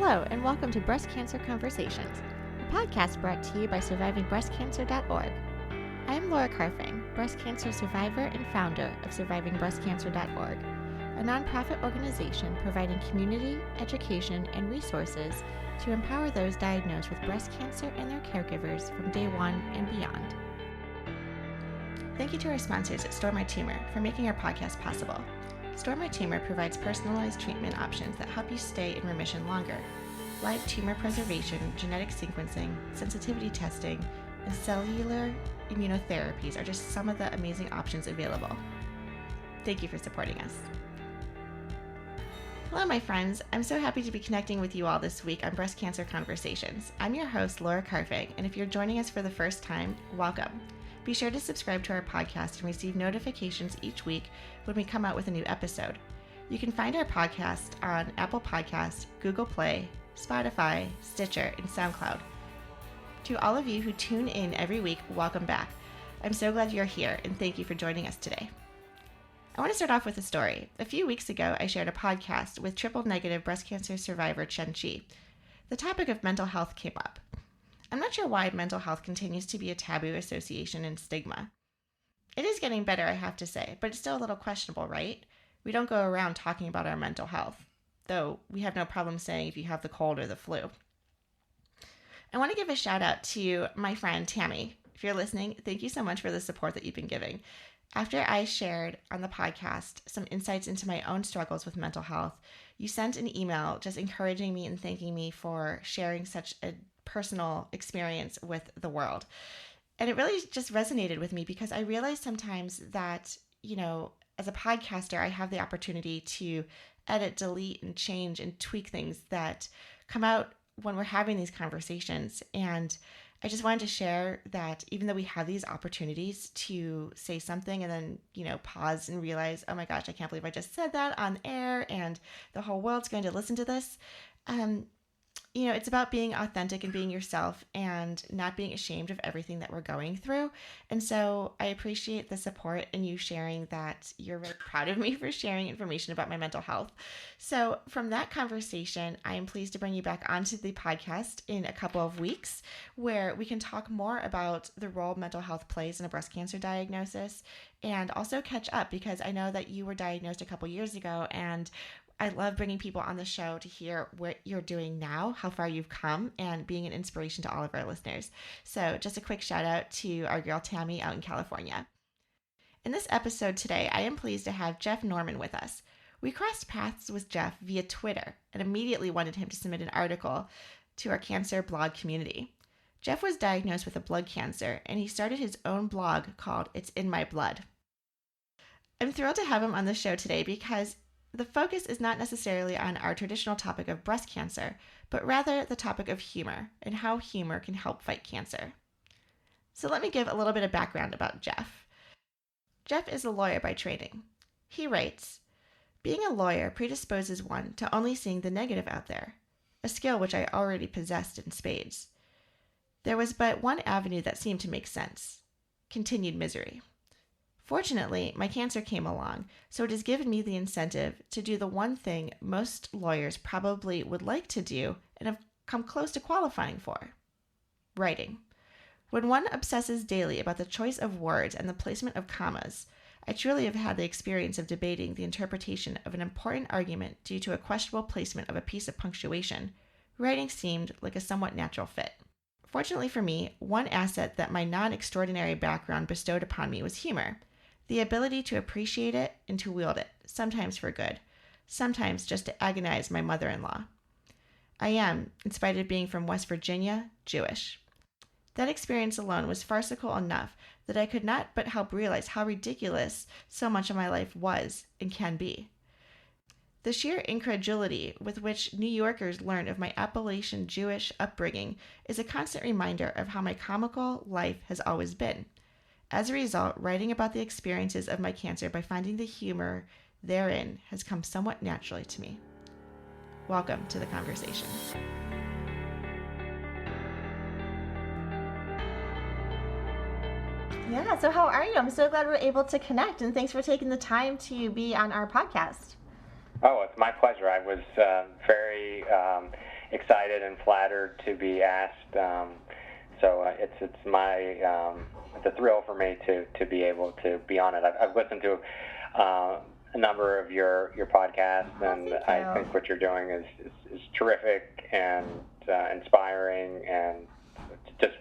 Hello, and welcome to Breast Cancer Conversations, a podcast brought to you by SurvivingBreastCancer.org. I am Laura Carfing, breast cancer survivor and founder of SurvivingBreastCancer.org, a nonprofit organization providing community, education, and resources to empower those diagnosed with breast cancer and their caregivers from day one and beyond. Thank you to our sponsors at Store My Tumor for making our podcast possible. Store My Tumor provides personalized treatment options that help you stay in remission longer. Live tumor preservation, genetic sequencing, sensitivity testing, and cellular immunotherapies are just some of the amazing options available. Thank you for supporting us. Hello, my friends. I'm so happy to be connecting with you all this week on Breast Cancer Conversations. I'm your host, Laura Carfing, and if you're joining us for the first time, welcome. Be sure to subscribe to our podcast and receive notifications each week when we come out with a new episode. You can find our podcast on Apple Podcasts, Google Play, Spotify, Stitcher, and SoundCloud. To all of you who tune in every week, welcome back. I'm so glad you're here, and thank you for joining us today. I want to start off with a story. A few weeks ago, I shared a podcast with triple-negative breast cancer survivor Chen Chi. The topic of mental health came up. I'm not sure why mental health continues to be a taboo association and stigma. It is getting better, I have to say, but it's still a little questionable, right? We don't go around talking about our mental health, though we have no problem saying if you have the cold or the flu. I want to give a shout out to my friend Tammy. If you're listening, thank you so much for the support that you've been giving. After I shared on the podcast some insights into my own struggles with mental health, you sent an email just encouraging me and thanking me for sharing such a personal experience with the world. And it really just resonated with me because I realized sometimes that, as a podcaster, I have the opportunity to edit, delete, and change and tweak things that come out when we're having these conversations. And I just wanted to share that even though we have these opportunities to say something and then, pause and realize, oh my gosh, I can't believe I just said that on air and the whole world's going to listen to this. It's about being authentic and being yourself and not being ashamed of everything that we're going through. And so I appreciate the support and you sharing that you're really proud of me for sharing information about my mental health. So from that conversation, I am pleased to bring you back onto the podcast in a couple of weeks where we can talk more about the role mental health plays in a breast cancer diagnosis and also catch up because I know that you were diagnosed a couple years ago and I love bringing people on the show to hear what you're doing now, how far you've come, and being an inspiration to all of our listeners. So just a quick shout out to our girl Tammy out in California. In this episode today, I am pleased to have Jeff Neurman with us. We crossed paths with Jeff via Twitter and immediately wanted him to submit an article to our cancer blog community. Jeff was diagnosed with a blood cancer, and he started his own blog called It's in My Blood. I'm thrilled to have him on the show today because the focus is not necessarily on our traditional topic of breast cancer, but rather the topic of humor and how humor can help fight cancer. So let me give a little bit of background about Jeff. Jeff is a lawyer by training. He writes, "Being a lawyer predisposes one to only seeing the negative out there, a skill which I already possessed in spades. There was but one avenue that seemed to make sense: continued misery. Fortunately, my cancer came along, so it has given me the incentive to do the one thing most lawyers probably would like to do and have come close to qualifying for: writing. When one obsesses daily about the choice of words and the placement of commas, I truly have had the experience of debating the interpretation of an important argument due to a questionable placement of a piece of punctuation. Writing seemed like a somewhat natural fit. Fortunately for me, one asset that my non-extraordinary background bestowed upon me was humor. The ability to appreciate it and to wield it, sometimes for good, sometimes just to agonize my mother-in-law. I am, in spite of being from West Virginia, Jewish. That experience alone was farcical enough that I could not but help realize how ridiculous so much of my life was and can be. The sheer incredulity with which New Yorkers learn of my Appalachian Jewish upbringing is a constant reminder of how my comical life has always been. As a result, writing about the experiences of my cancer by finding the humor therein has come somewhat naturally to me. Welcome to the conversation. Yeah, so how are you? I'm so glad we're able to connect, and thanks for taking the time to be on our podcast. Oh, it's my pleasure. I was very excited and flattered to be asked. It's a thrill for me to be able to be on it. I've listened to a number of your podcasts, and I think what you're doing is terrific and inspiring and just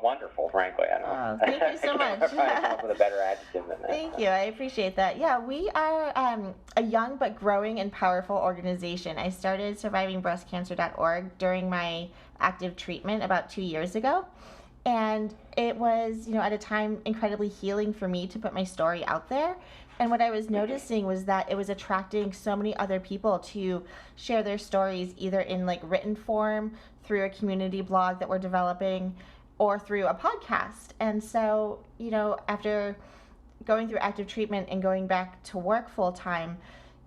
wonderful. Frankly, I don't know. Thank you so much. I probably come up with a better adjective than that. Thank you. I appreciate that. Yeah, we are a young but growing and powerful organization. I started survivingbreastcancer.org during my active treatment about 2 years ago. And it was, at a time incredibly healing for me to put my story out there. And what I was noticing was that it was attracting so many other people to share their stories, either in written form, through a community blog that we're developing, or through a podcast. And so, after going through active treatment and going back to work full time,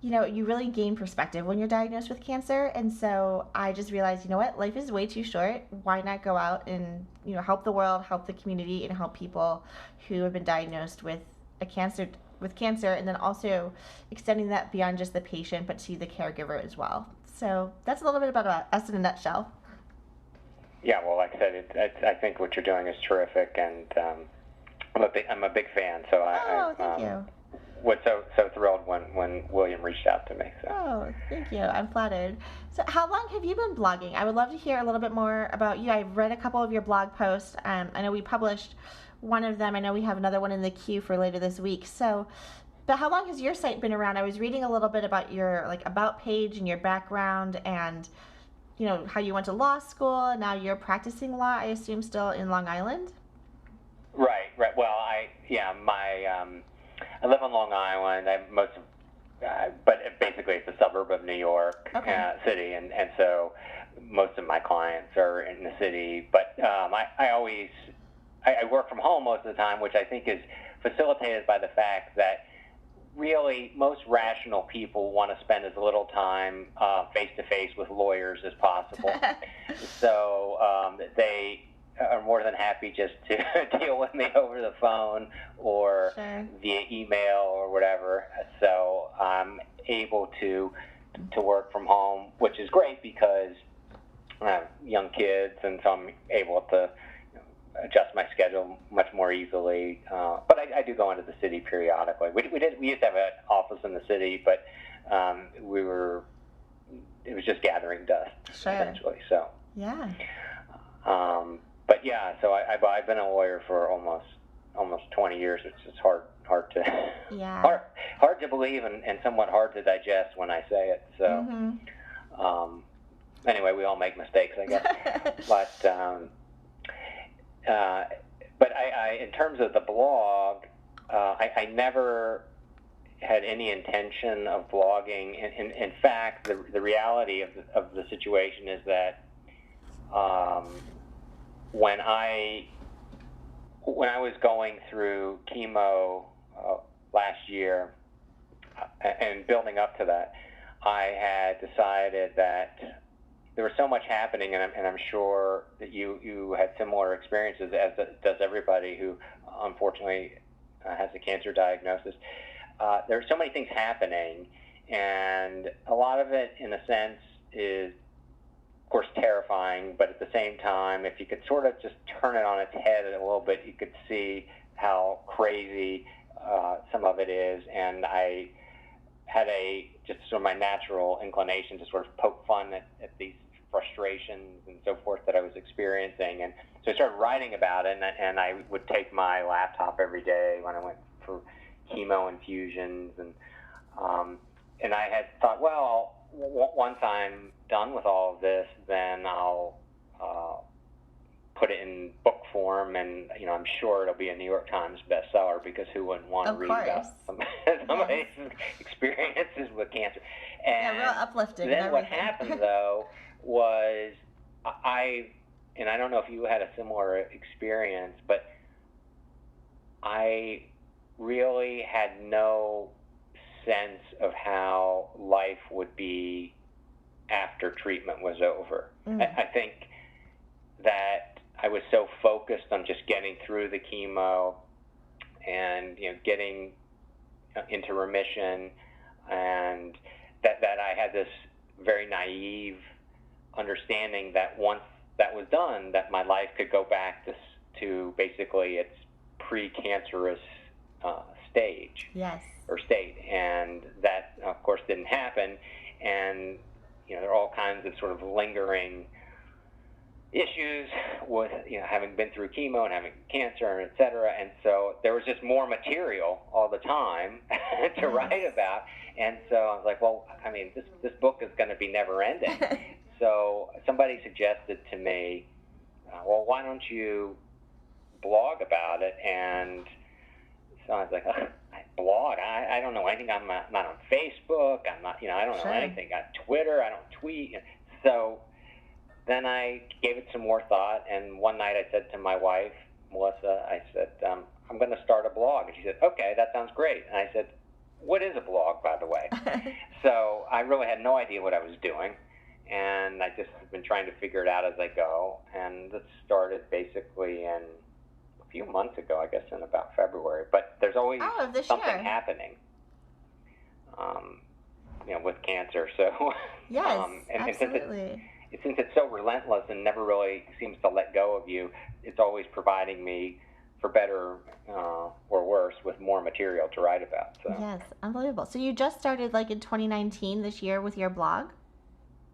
you really gain perspective when you're diagnosed with cancer. And so I just realized, life is way too short. Why not go out and, help the world, help the community, and help people who have been diagnosed with cancer, and then also extending that beyond just the patient, but to the caregiver as well. So that's a little bit about us in a nutshell. Yeah, well, like I said, I think what you're doing is terrific, and I'm a big fan. So thank you. Was so thrilled when William reached out to me. So. Oh, thank you. I'm flattered. So how long have you been blogging? I would love to hear a little bit more about you. I've read a couple of your blog posts. I know we published one of them. I know we have another one in the queue for later this week. So, but how long has your site been around? I was reading a little bit about your about page and your background, and how you went to law school, and now you're practicing law, I assume still in Long Island? Right. Well, I live on Long Island. But basically it's a suburb of New York City, and so most of my clients are in the city. But I work from home most of the time, which I think is facilitated by the fact that really most rational people want to spend as little time face-to-face with lawyers as possible. So they are more than happy just to deal with me over the phone or via email or whatever. So I'm able to work from home, which is great because I have young kids, and so I'm able to adjust my schedule much more easily. But I do go into the city periodically. We used to have an office in the city, but it was just gathering dust eventually. So yeah. But yeah, so I've been a lawyer for almost 20 years, which is hard to hard to believe and somewhat hard to digest when I say it. So anyway, we all make mistakes, I guess. But I in terms of the blog, I never had any intention of blogging. In fact, the reality of the situation is that when I was going through chemo last year and building up to that, I had decided that there was so much happening, and I'm sure that you had similar experiences, as does everybody who unfortunately has a cancer diagnosis. There are so many things happening, and a lot of it, in a sense, is, of course, terrifying, but at the same time, if you could sort of just turn it on its head a little bit, you could see how crazy some of it is. And I had just sort of my natural inclination to sort of poke fun at these frustrations and so forth that I was experiencing. And so I started writing about it, and I would take my laptop every day when I went for chemo infusions, and I had thought, well, once I'm done with all of this, then I'll put it in book form, and I'm sure it'll be a New York Times bestseller, because who wouldn't want to read about somebody's experiences with cancer? And real uplifting. Then what happened though was and I don't know if you had a similar experience, but I really had no sense of how life would be after treatment was over. I think that I was so focused on just getting through the chemo and getting into remission, and that I had this very naive understanding that once that was done, that my life could go back to basically its pre-cancerous stage. Yes. Or state, and that of course didn't happen, and there are all kinds of sort of lingering issues with having been through chemo and having cancer and et cetera, and so there was just more material all the time to write about, and so I was like, well, I mean, this book is going to be never ending. So somebody suggested to me, well, why don't you blog about it? And so I was like, blog? I don't know anything. I'm not on Facebook. I'm not, I don't know anything. I got Twitter. I don't tweet. So then I gave it some more thought, and one night I said to my wife, Melissa, I said, I'm going to start a blog. And she said, okay, that sounds great. And I said, what is a blog, by the way? So I really had no idea what I was doing, and I just have been trying to figure it out as I go. And it started basically in a few months ago, I guess in about February. But there's always something happening, with cancer. So yes, and absolutely. Since it's so relentless and never really seems to let go of you, it's always providing me, for better or worse, with more material to write about. So. Yes, unbelievable. So you just started like in 2019 this year with your blog?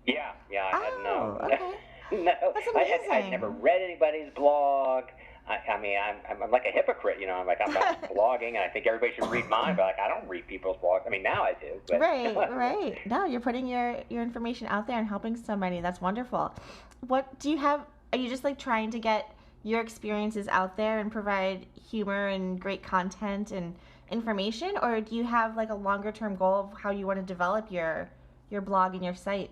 Yeah, I had no. Okay. No, that's amazing. I'd never read anybody's blog. I mean, I'm like a hypocrite, I'm like, I'm not blogging, and I think everybody should read mine, but like, I don't read people's blogs. I mean, now I do. But. Right. No, you're putting your information out there and helping so many. That's wonderful. What do you have? Are you just like trying to get your experiences out there and provide humor and great content and information, or do you have like a longer term goal of how you want to develop your blog and your site?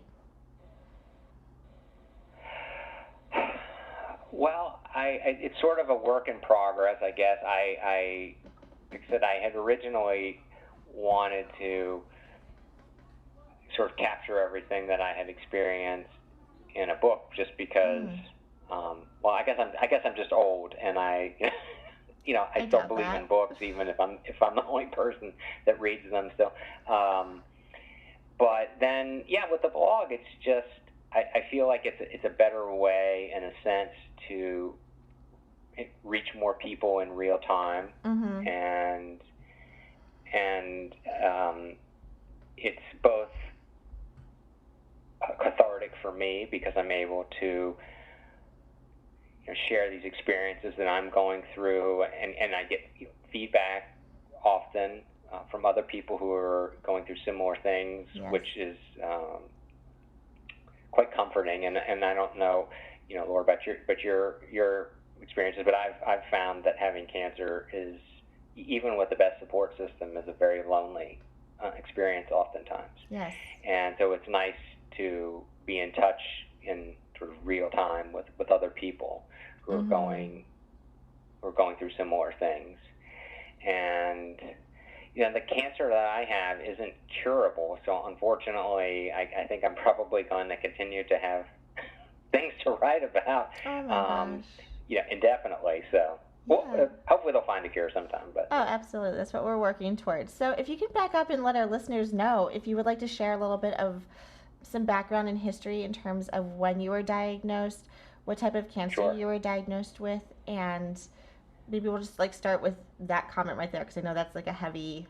Well, it's sort of a work in progress, I guess. I said I had originally wanted to sort of capture everything that I had experienced in a book, just because. Well, I guess I'm just old, and I still believe in books, even if I'm the only person that reads them still. But then, with the blog, it's just. I feel like it's a better way, in a sense, to reach more people in real time, and it's both cathartic for me because I'm able to share these experiences that I'm going through, and I get feedback often from other people who are going through similar things, which is quite comforting, and I don't know, Laura, about your experiences, but I've found that having cancer is, even with the best support system, is a very lonely experience oftentimes. Yes. And so it's nice to be in touch in sort of real time with other people who are going through similar things. And the cancer that I have isn't curable, so unfortunately, I think I'm probably going to continue to have things to write about, indefinitely. So, hopefully they'll find a cure sometime. But absolutely, that's what we're working towards. So, if you could back up and let our listeners know, if you would like to share a little bit of some background and history in terms of when you were diagnosed, what type of cancer you were diagnosed with, and maybe we'll just start with that comment right there, because I know that's like a heavy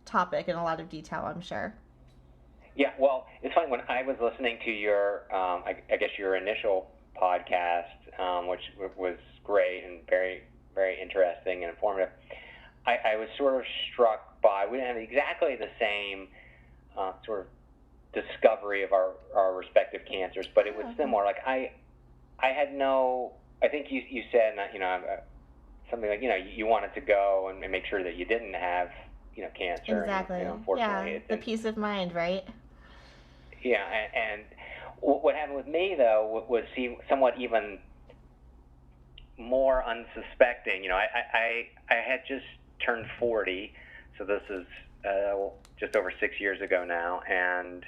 topic and a lot of detail, I'm sure. Yeah, well, it's funny, when I was listening to your, I guess your initial podcast, which was great and very, very interesting and informative, I was sort of struck by, we didn't have exactly the same sort of discovery of our respective cancers, but it was similar. Like I had no, I think you said, something like, you wanted to go and make sure that you didn't have, cancer. Exactly. And, unfortunately, the peace of mind, right? Yeah, and what happened with me, though, was somewhat even more unsuspecting. I had just turned 40, so this is just over 6 years ago now, and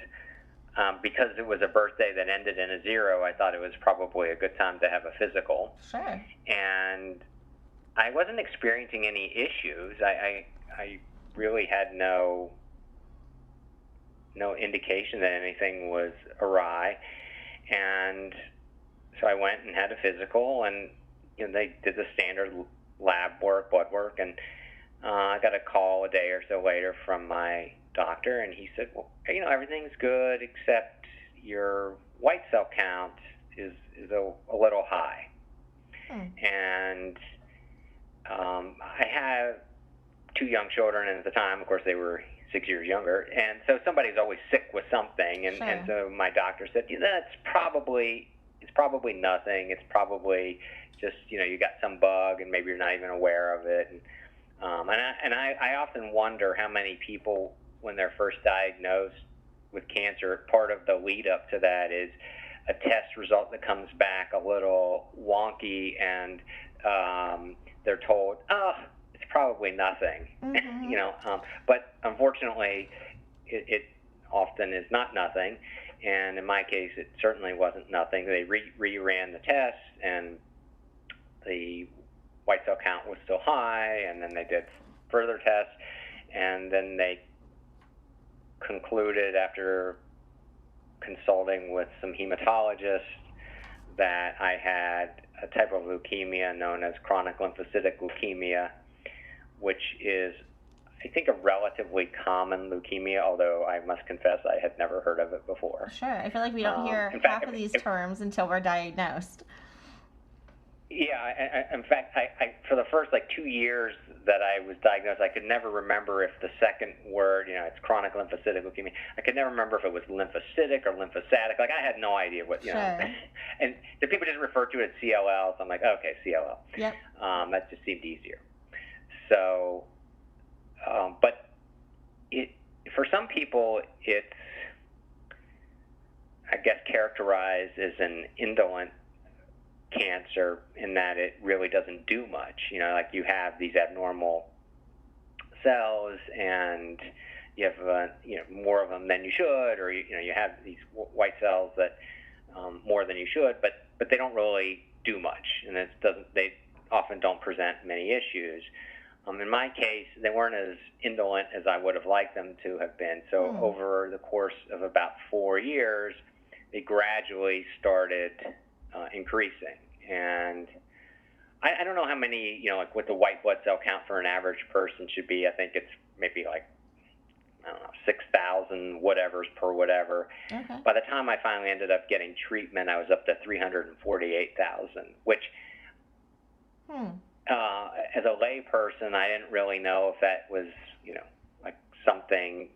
because it was a birthday that ended in a 0, I thought it was probably a good time to have a physical. Sure. And I wasn't experiencing any issues. I really had no indication that anything was awry. And so I went and had a physical, and they did the standard lab work, blood work, and I got a call a day or so later from my doctor, and he said, well, everything's good except your white cell count is a little high. And I have 2 young children, and at the time, of course, they were 6 years younger, and so somebody's always sick with something, and, Sure. and so my doctor said, it's probably nothing. It's probably just, you got some bug, and maybe you're not even aware of it. And I often wonder how many people, when they're first diagnosed with cancer, part of the lead up to that is a test result that comes back a little wonky, and they're told, it's probably nothing. But unfortunately, it often is not nothing. And in my case, it certainly wasn't nothing. They reran the test, and the white cell count was still high, and then they did further tests, and then they concluded, after consulting with some hematologists, that I had a type of leukemia known as chronic lymphocytic leukemia, which is, I think, a relatively common leukemia, although I must confess I had never heard of it before. Sure. I feel like we don't hear half of these terms until we're diagnosed. Yeah, in fact, I for the first 2 years that I was diagnosed, I could never remember if the second word, it's chronic lymphocytic leukemia, I could never remember if it was lymphocytic or lymphocytic. I had no idea what, Sure. And the people just refer to it as CLL, so I'm like, okay, CLL. Yep. That just seemed easier. So, but for some people, it's, I guess, characterized as an indolent cancer in that it really doesn't do much. You have these abnormal cells, and you have more of them than you should, or you have these white cells that more than you should, but they don't really do much, and they often don't present many issues. In my case, they weren't as indolent as I would have liked them to have been. So over the course of about 4 years, they gradually started increasing. And I don't know how many, what the white blood cell count for an average person should be. I think it's maybe 6,000 whatevers per whatever. Okay. By the time I finally ended up getting treatment, I was up to 348,000, which as a lay person, I didn't really know if that was, something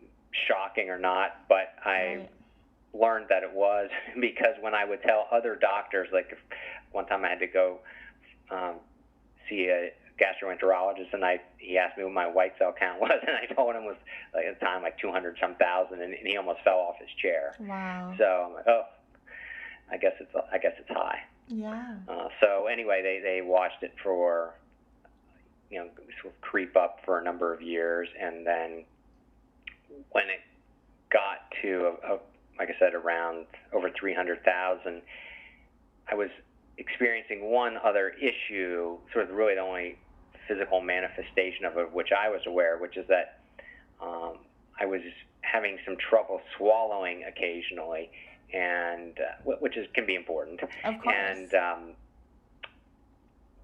shocking or not, but I learned that it was, because when I would tell other doctors, if one time I had to go see a gastroenterologist, and he asked me what my white cell count was, and I told him it was at the time 200-some thousand, and he almost fell off his chair. Wow. So I'm like, oh, I guess it's high. Yeah. So anyway, they watched it for, sort of creep up for a number of years, and then when it got to like I said, around over 300,000, I was experiencing one other issue, sort of really the only physical manifestation of it, which I was aware, which is that I was having some trouble swallowing occasionally, and which can be important. Of course. And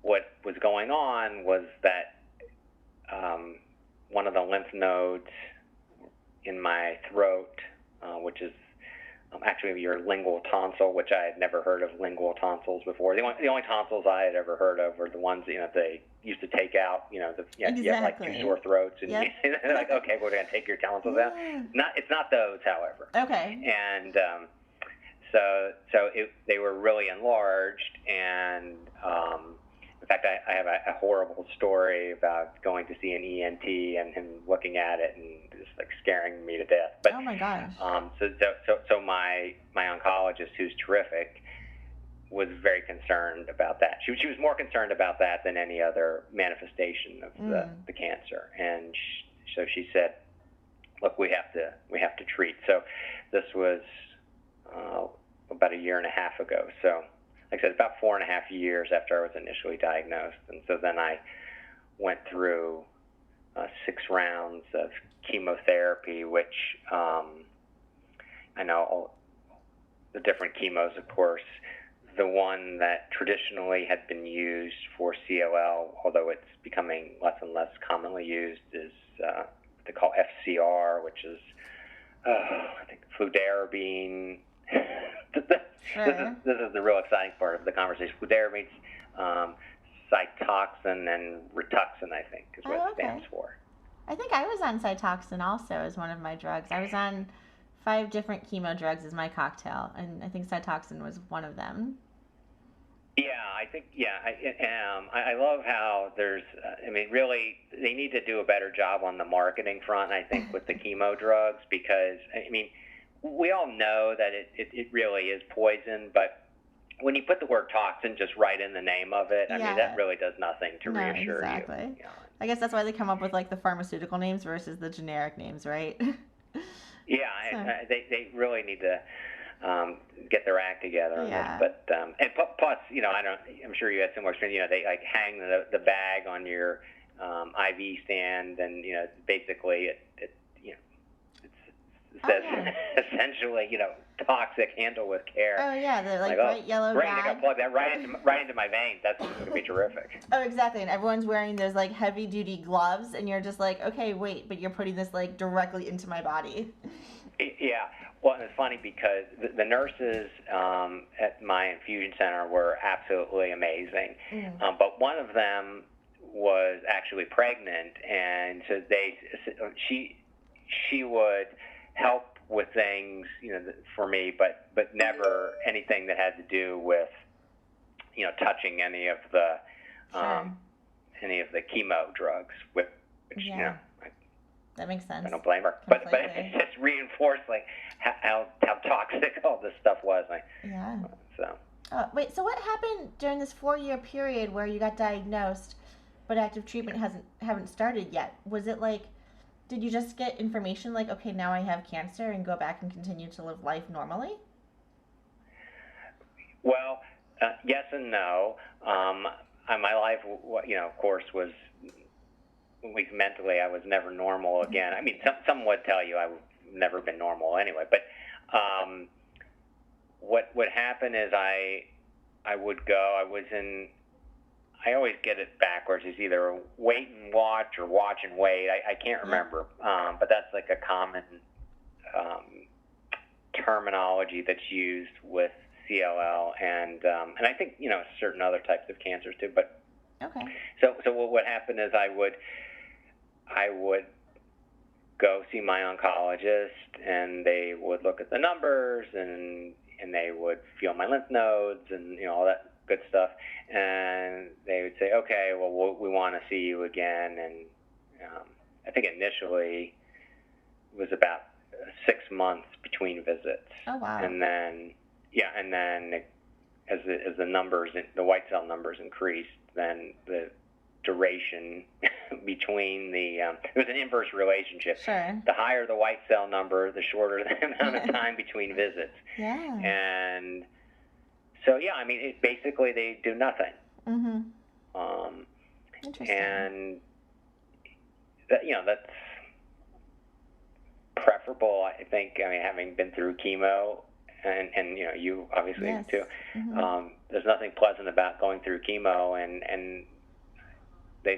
what was going on was that one of the lymph nodes in my throat, which is actually your lingual tonsil, which I had never heard of lingual tonsils before. The only tonsils I had ever heard of were the ones they used to take out. You have like 2 sore throats, and they're like, okay, we're going to take your tonsils out. It's not those, however. Okay. And so they were really enlarged, and in fact, I have a horrible story about going to see an ENT and him looking at it and just scaring me to death. But, oh my gosh. So my oncologist, who's terrific, was very concerned about that. She was more concerned about that than any other manifestation of the cancer. And so she said, look, we have to treat. So this was about a year and a half ago. So like I said, about 4.5 years after I was initially diagnosed. And so then I went through 6 rounds of chemotherapy, which I know the different chemos, of course. The one that traditionally had been used for CLL, although it's becoming less and less commonly used, is what they call FCR, which is, I think, fludarabine. Sure. This is the real exciting part of the conversation. Fludarabine, Cytoxan, and Rituxan, I think, is what it stands for. I think I was on Cytoxan also as one of my drugs. I was on 5 different chemo drugs as my cocktail, and I think Cytoxan was one of them. Yeah, I think, I love how there's, really, they need to do a better job on the marketing front, I think, with the chemo drugs, because, we all know that it really is poison, but when you put the word toxin just right in the name of it, that really does nothing to reassure exactly. You. I guess that's why they come up with like the pharmaceutical names versus the generic names, right? Yeah, they really need to get their act together on this. But and plus, I'm sure you had similar experience. They like hang the bag on your IV stand, and basically it says essentially, toxic, handle with care. Oh yeah, the bright yellow great, bag. They're gonna plug that right into my veins. That's gonna be terrific. Oh, exactly. And everyone's wearing those like heavy duty gloves, and you're just like, okay, wait, but you're putting this like directly into my body. Yeah. Well, and it's funny because the nurses at my infusion center were absolutely amazing. But one of them was actually pregnant, and so she would help with things, for me, but never anything that had to do with, touching any of the chemo drugs. Which that makes sense. I don't blame her, but it just reinforced how toxic all this stuff was. Wait, so what happened during this 4-year period where you got diagnosed, but active treatment haven't started yet? Was it like, did you just get information like, okay, now I have cancer, and go back and continue to live life normally? Well, yes and no. My life, of course, was, at least mentally, I was never normal again. Some would tell you I've never been normal anyway. But what would happen is I would go. I always get it backwards. It's either wait and watch or watch and wait. I can't remember, but that's like a common terminology that's used with CLL, and I think certain other types of cancers too. But so what would happen is I would go see my oncologist, and they would look at the numbers, and they would feel my lymph nodes and all that good stuff, and they would say, okay, well, we want to see you again. And I think initially it was about 6 months between visits. Oh wow! And then as the numbers, the white cell numbers increased, then the duration between it was an inverse relationship. Sure. The higher the white cell number, the shorter the amount of time between visits. Yeah. And so, basically they do nothing. Interesting. And that's preferable, I think. Having been through chemo, and you obviously too. There's nothing pleasant about going through chemo, and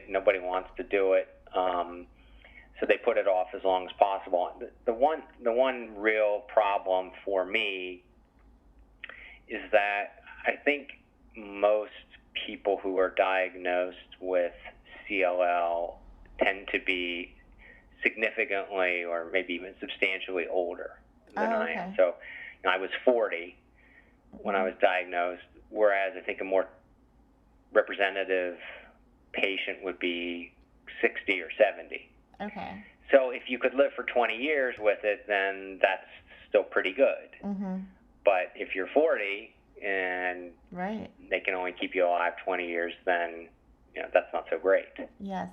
nobody wants to do it. So they put it off as long as possible. The one real problem for me is that I think most people who are diagnosed with CLL tend to be significantly or maybe even substantially older than I am. So I was 40 when I was diagnosed, whereas I think a more representative patient would be 60 or 70. Okay. So if you could live for 20 years with it, then that's still pretty good. But if you're 40 and they can only keep you alive 20 years, then that's not so great. Yes.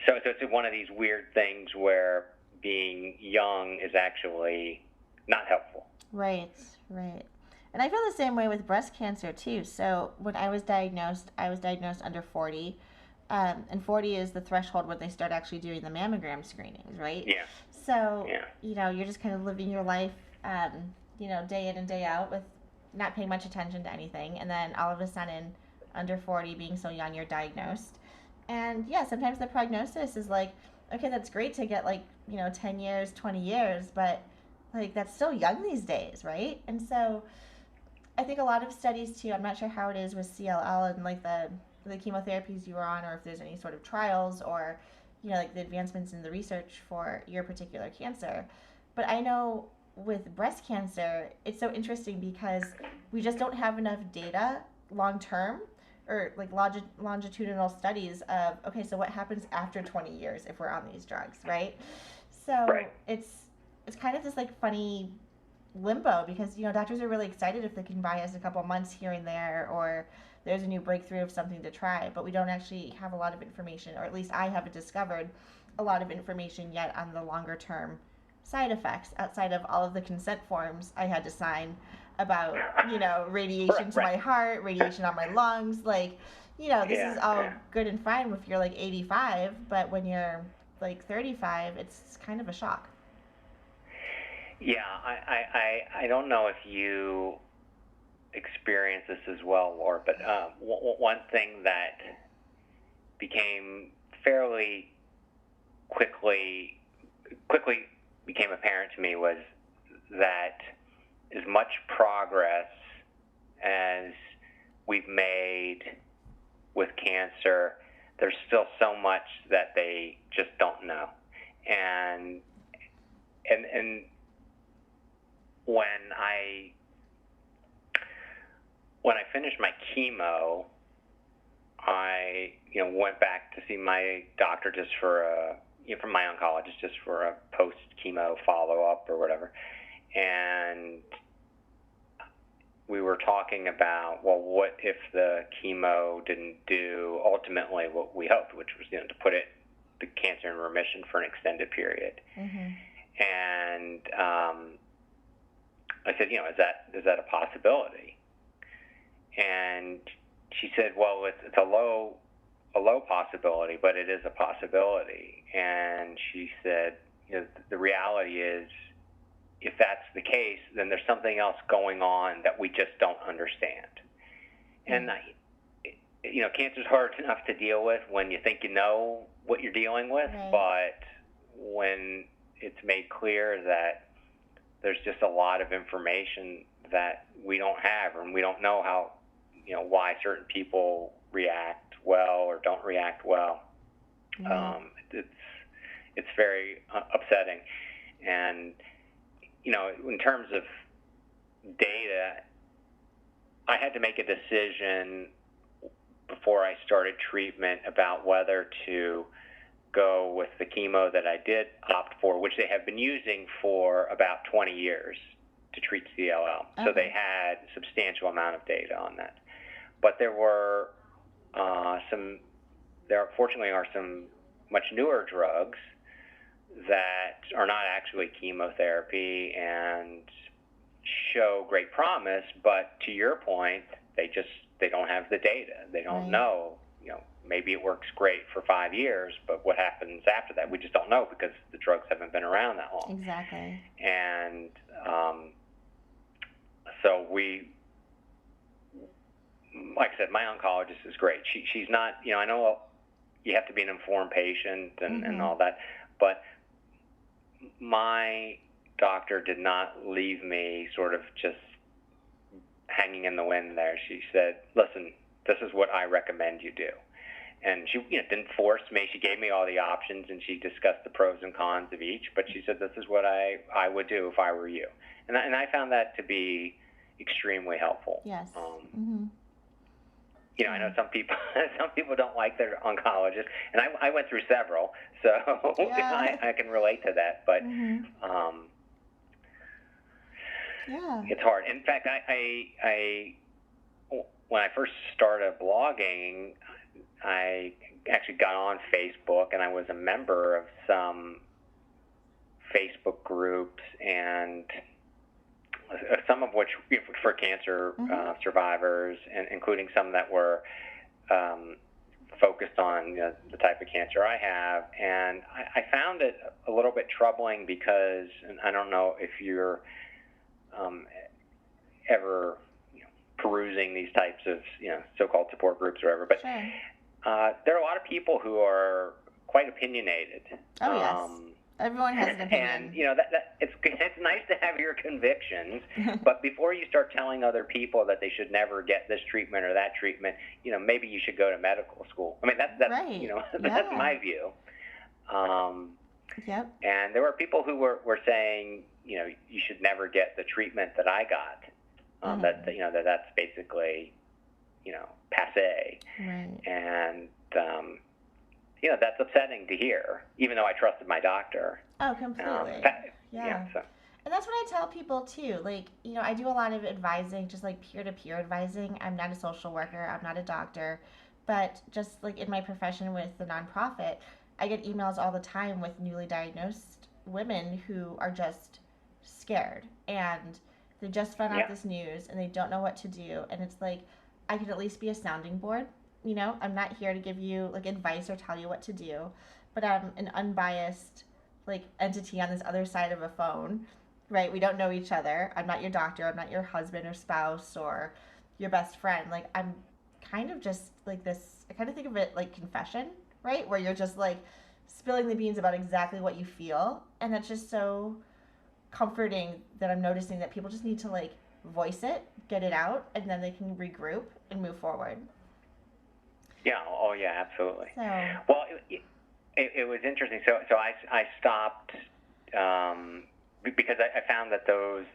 So it's one of these weird things where being young is actually not helpful. Right. And I feel the same way with breast cancer too. So when I was diagnosed under 40. And 40 is the threshold when they start actually doing the mammogram screenings, right? Yeah. So, you're just kind of living your life day in and day out with not paying much attention to anything, and then all of a sudden, under 40, being so young, you're diagnosed. And yeah, sometimes the prognosis is like, okay, that's great to get 10 years, 20 years, but that's still young these days, right? And so I think a lot of studies too, I'm not sure how it is with CLL and the chemotherapies you were on, or if there's any sort of trials or, the advancements in the research for your particular cancer. But I know with breast cancer, it's so interesting because we just don't have enough data long term, or longitudinal studies of, okay, so what happens after 20 years if we're on these drugs, right? So Right. it's kind of this funny limbo, because doctors are really excited if they can buy us a couple months here and there, or there's a new breakthrough of something to try, but we don't actually have a lot of information, or at least I haven't discovered a lot of information yet on the longer term side effects outside of all of the consent forms I had to sign about radiation to my heart, radiation on my lungs. This is all good and fine if you're 85, but when you're 35, it's kind of a shock. Yeah, I don't know if you experience this as well, Laura, but one thing that became fairly quickly became apparent to me was that as much progress as we've made with cancer, there's still so much that they just don't know. And when I finished my chemo, I went back to see my doctor just for from my oncologist, just for a post-chemo follow-up or whatever. And we were talking about, well, what if the chemo didn't do ultimately what we hoped, which was to put the cancer in remission for an extended period. Mm-hmm. And I said, is that a possibility? And she said, well, it's a low possibility, but it is a possibility. And she said, the reality is, if that's the case, then there's something else going on that we just don't understand. And cancer's hard enough to deal with when you think you know what you're dealing with, right. But when it's made clear that there's just a lot of information that we don't have, and we don't know how, why certain people react well or don't react well. Mm-hmm. It's very upsetting. And, in terms of data, I had to make a decision before I started treatment about whether to go with the chemo that I did opt for, which they have been using for about 20 years to treat CLL. Okay. So they had a substantial amount of data on that. But there fortunately are some much newer drugs that are not actually chemotherapy and show great promise, but to your point, they don't have the data. They don't right. know, maybe it works great for 5 years, but what happens after that, we just don't know, because the drugs haven't been around that long. Exactly. And so like I said, my oncologist is great. She's not, I know you have to be an informed patient and, mm-hmm. and all that, but my doctor did not leave me sort of just hanging in the wind there. She said, listen, this is what I recommend you do. And she didn't force me. She gave me all the options, and she discussed the pros and cons of each, but she said, this is what I would do if I were you. And I found that to be extremely helpful. Yes. Mm-hmm. I know some people don't like their oncologist, and I went through several, so yeah. I can relate to that. But mm-hmm. Yeah. It's hard. In fact, I when I first started blogging, I actually got on Facebook, and I was a member of some Facebook groups, and some of which for cancer mm-hmm. Survivors, and including some that were focused on the type of cancer I have. And I found it a little bit troubling because, and I don't know if you're ever perusing these types of so-called support groups or whatever, but sure. There are a lot of people who are quite opinionated. Oh yes, everyone has an opinion. And that it's nice to have your convictions, but before you start telling other people that they should never get this treatment or that treatment, maybe you should go to medical school. I mean, that's right. That's my view. Yep. And there were people who were saying, you should never get the treatment that I got. That's basically, passé. Right. And that's upsetting to hear, even though I trusted my doctor. Oh, completely. So. And that's what I tell people too. Like, I do a lot of advising, just like peer-to-peer advising. I'm not a social worker. I'm not a doctor. But just like in my profession with the nonprofit, I get emails all the time with newly diagnosed women who are just scared. And they just found out this news and they don't know what to do. And it's like, I could at least be a sounding board. I'm not here to give you like advice or tell you what to do, but I'm an unbiased like entity on this other side of a phone, right? We don't know each other. I'm not your doctor. I'm not your husband or spouse or your best friend. Like, I'm kind of just like this, I kind of think of it like confession, right? Where you're just like spilling the beans about exactly what you feel. And that's just so comforting that I'm noticing that people just need to like voice it, get it out, and then they can regroup and move forward. Yeah. Oh, yeah. Absolutely. So. Well, it was interesting. So I stopped because I found that those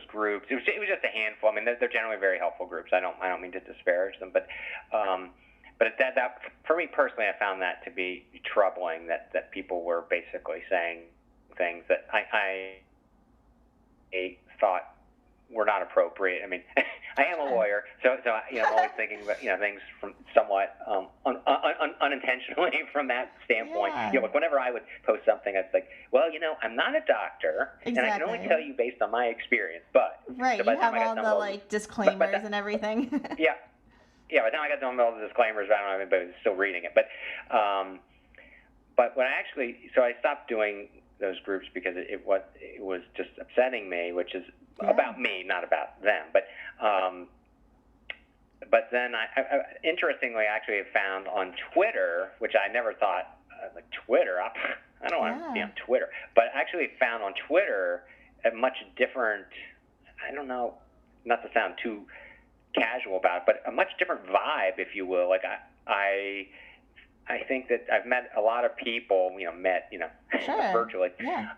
groups. It was just a handful. I mean, they're generally very helpful groups. I don't mean to disparage them, but that for me personally, I found that to be troubling. That people were basically saying things that I thought were not appropriate. I mean, I am a lawyer, so I'm always thinking about things from somewhat unintentionally from that standpoint. Yeah. Like whenever I would post something, I'd like, well, I'm not a doctor, exactly. and I can only tell you based on my experience. But right, so you have all the like disclaimers and everything. Yeah. By the time I got done with all the disclaimers, I don't know if anybody was still reading it. But when I stopped doing those groups because it was just upsetting me, which is about me, not about them. But then I interestingly actually have found on Twitter, which I never thought like Twitter. I don't want to be on Twitter, but I actually found on Twitter a much different. I don't know, not to sound too casual about it, but a much different vibe, if you will. Like I think that I've met a lot of people, sure. virtually. Yeah.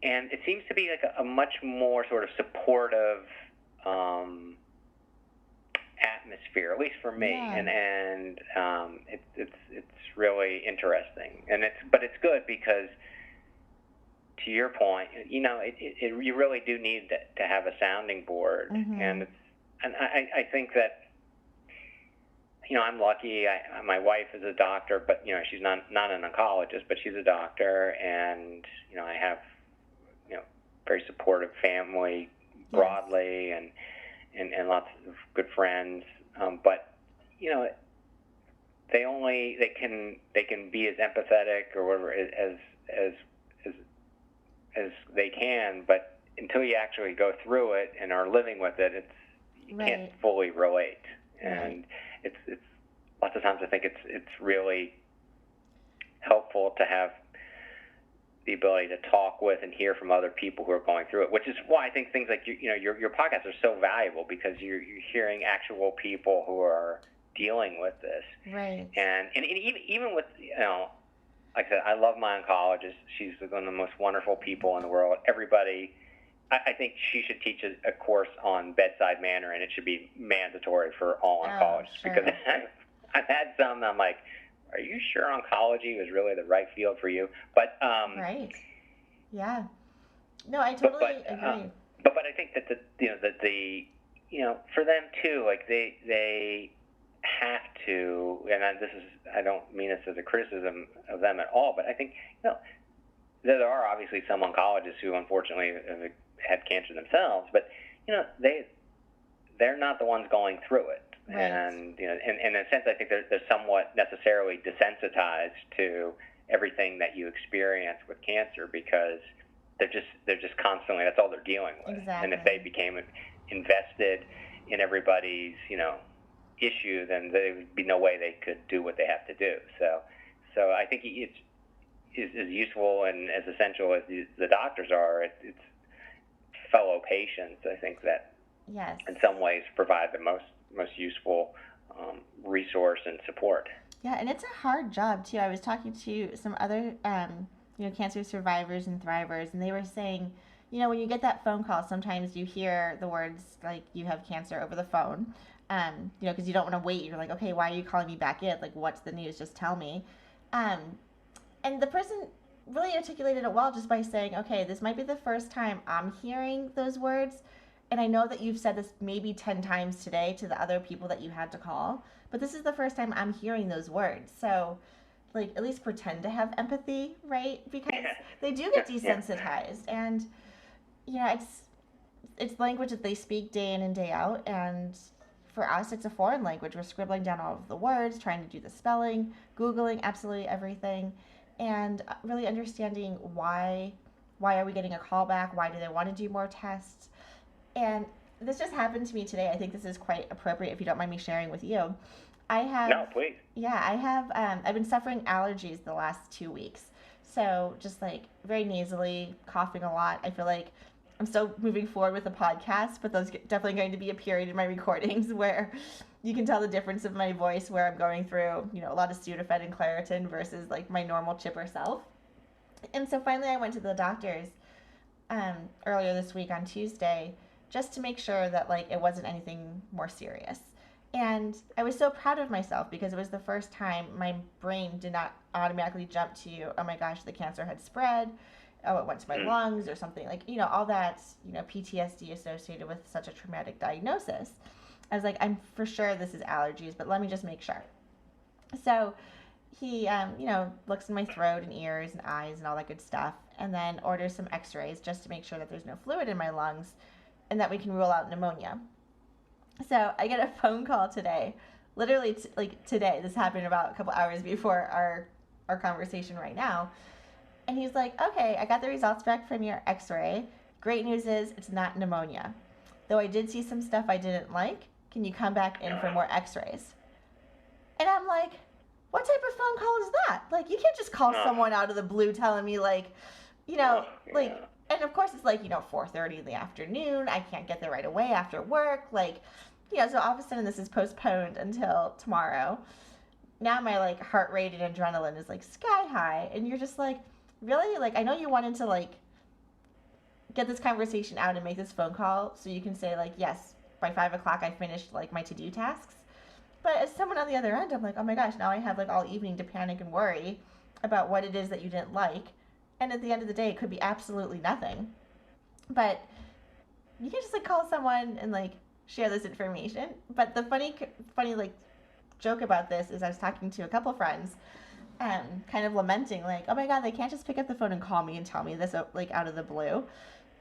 And it seems to be like a much more sort of supportive atmosphere, at least for me. Yeah. And it's really interesting. But it's good because, to your point, you really do need to have a sounding board. Mm-hmm. And I think that. I'm lucky. My wife is a doctor, but she's not an oncologist, but she's a doctor, and I have very supportive family broadly, and lots of good friends. But they can be as empathetic or whatever as they can, but until you actually go through it and are living with it, you can't fully relate. And it's lots of times I think it's really helpful to have the ability to talk with and hear from other people who are going through it, which is why I think things like your podcasts are so valuable, because you're hearing actual people who are dealing with this. Right. And even with like I said, I love my oncologist. She's one of the most wonderful people in the world. Everybody. I think she should teach a course on bedside manner, and it should be mandatory for all oncologists. Sure. Because I've had some, I'm like, are you sure oncology was really the right field for you? But right, yeah, no, I totally agree. But I think that the for them too, like they have to, and I don't mean this as a criticism of them at all, but I think there are obviously some oncologists who unfortunately have had cancer themselves, but they're not the ones going through it. Right. And in a sense, I think they're somewhat necessarily desensitized to everything that you experience with cancer, because they're just constantly, that's all they're dealing with. Exactly. And if they became invested in everybody's, issue, then there would be no way they could do what they have to do. So I think it's as useful and as essential as the doctors are. It's fellow patients, I think, that yes, in some ways provide the most useful resource and support. Yeah, and it's a hard job too. I was talking to some other cancer survivors and thrivers, and they were saying, when you get that phone call, sometimes you hear the words like "you have cancer" over the phone, because you don't want to wait. You're like, okay, why are you calling me back in? Like, what's the news? Just tell me. And the person really articulated it well just by saying, okay, this might be the first time I'm hearing those words. And I know that you've said this maybe 10 times today to the other people that you had to call, but this is the first time I'm hearing those words. So, at least pretend to have empathy, right? Because they do get desensitized. And, it's language that they speak day in and day out. And for us, it's a foreign language. We're scribbling down all of the words, trying to do the spelling, Googling absolutely everything, and really understanding why are we getting a call back? Why do they want to do more tests? And this just happened to me today. I think this is quite appropriate if you don't mind me sharing with you. No, please. Yeah, I've been suffering allergies the last 2 weeks. So just very nasally, coughing a lot. I feel like I'm still moving forward with the podcast, but there's definitely going to be a period in my recordings where you can tell the difference of my voice, where I'm going through, a lot of Sudafed and Claritin versus my normal chipper self. And so finally I went to the doctor's earlier this week on Tuesday just to make sure that it wasn't anything more serious. And I was so proud of myself because it was the first time my brain did not automatically jump to, oh my gosh, the cancer had spread. Oh, it went to my lungs or something, all that, PTSD associated with such a traumatic diagnosis. I was like, I'm for sure this is allergies, but let me just make sure. So he, looks in my throat and ears and eyes and all that good stuff, and then orders some x-rays just to make sure that there's no fluid in my lungs and that we can rule out pneumonia. So I get a phone call today, literally today. This happened about a couple hours before our conversation right now. And he's like, okay, I got the results back from your x-ray. Great news is it's not pneumonia. Though I did see some stuff I didn't like, can you come back in for more x-rays? And I'm like, what type of phone call is that? You can't just call someone out of the blue telling me and of course it's 4:30 in the afternoon. I can't get there right away after work. So all of a sudden this is postponed until tomorrow. Now my heart rate and adrenaline is sky high. And you're just really? I know you wanted to get this conversation out and make this phone call so you can say yes, by 5 o'clock I finished my to-do tasks. But as someone on the other end, I'm like, oh my gosh, now I have all evening to panic and worry about what it is that you didn't like. And at the end of the day, it could be absolutely nothing. But you can just call someone and share this information. But the funny joke about this is I was talking to a couple friends, kind of lamenting oh my god, they can't just pick up the phone and call me and tell me this out of the blue.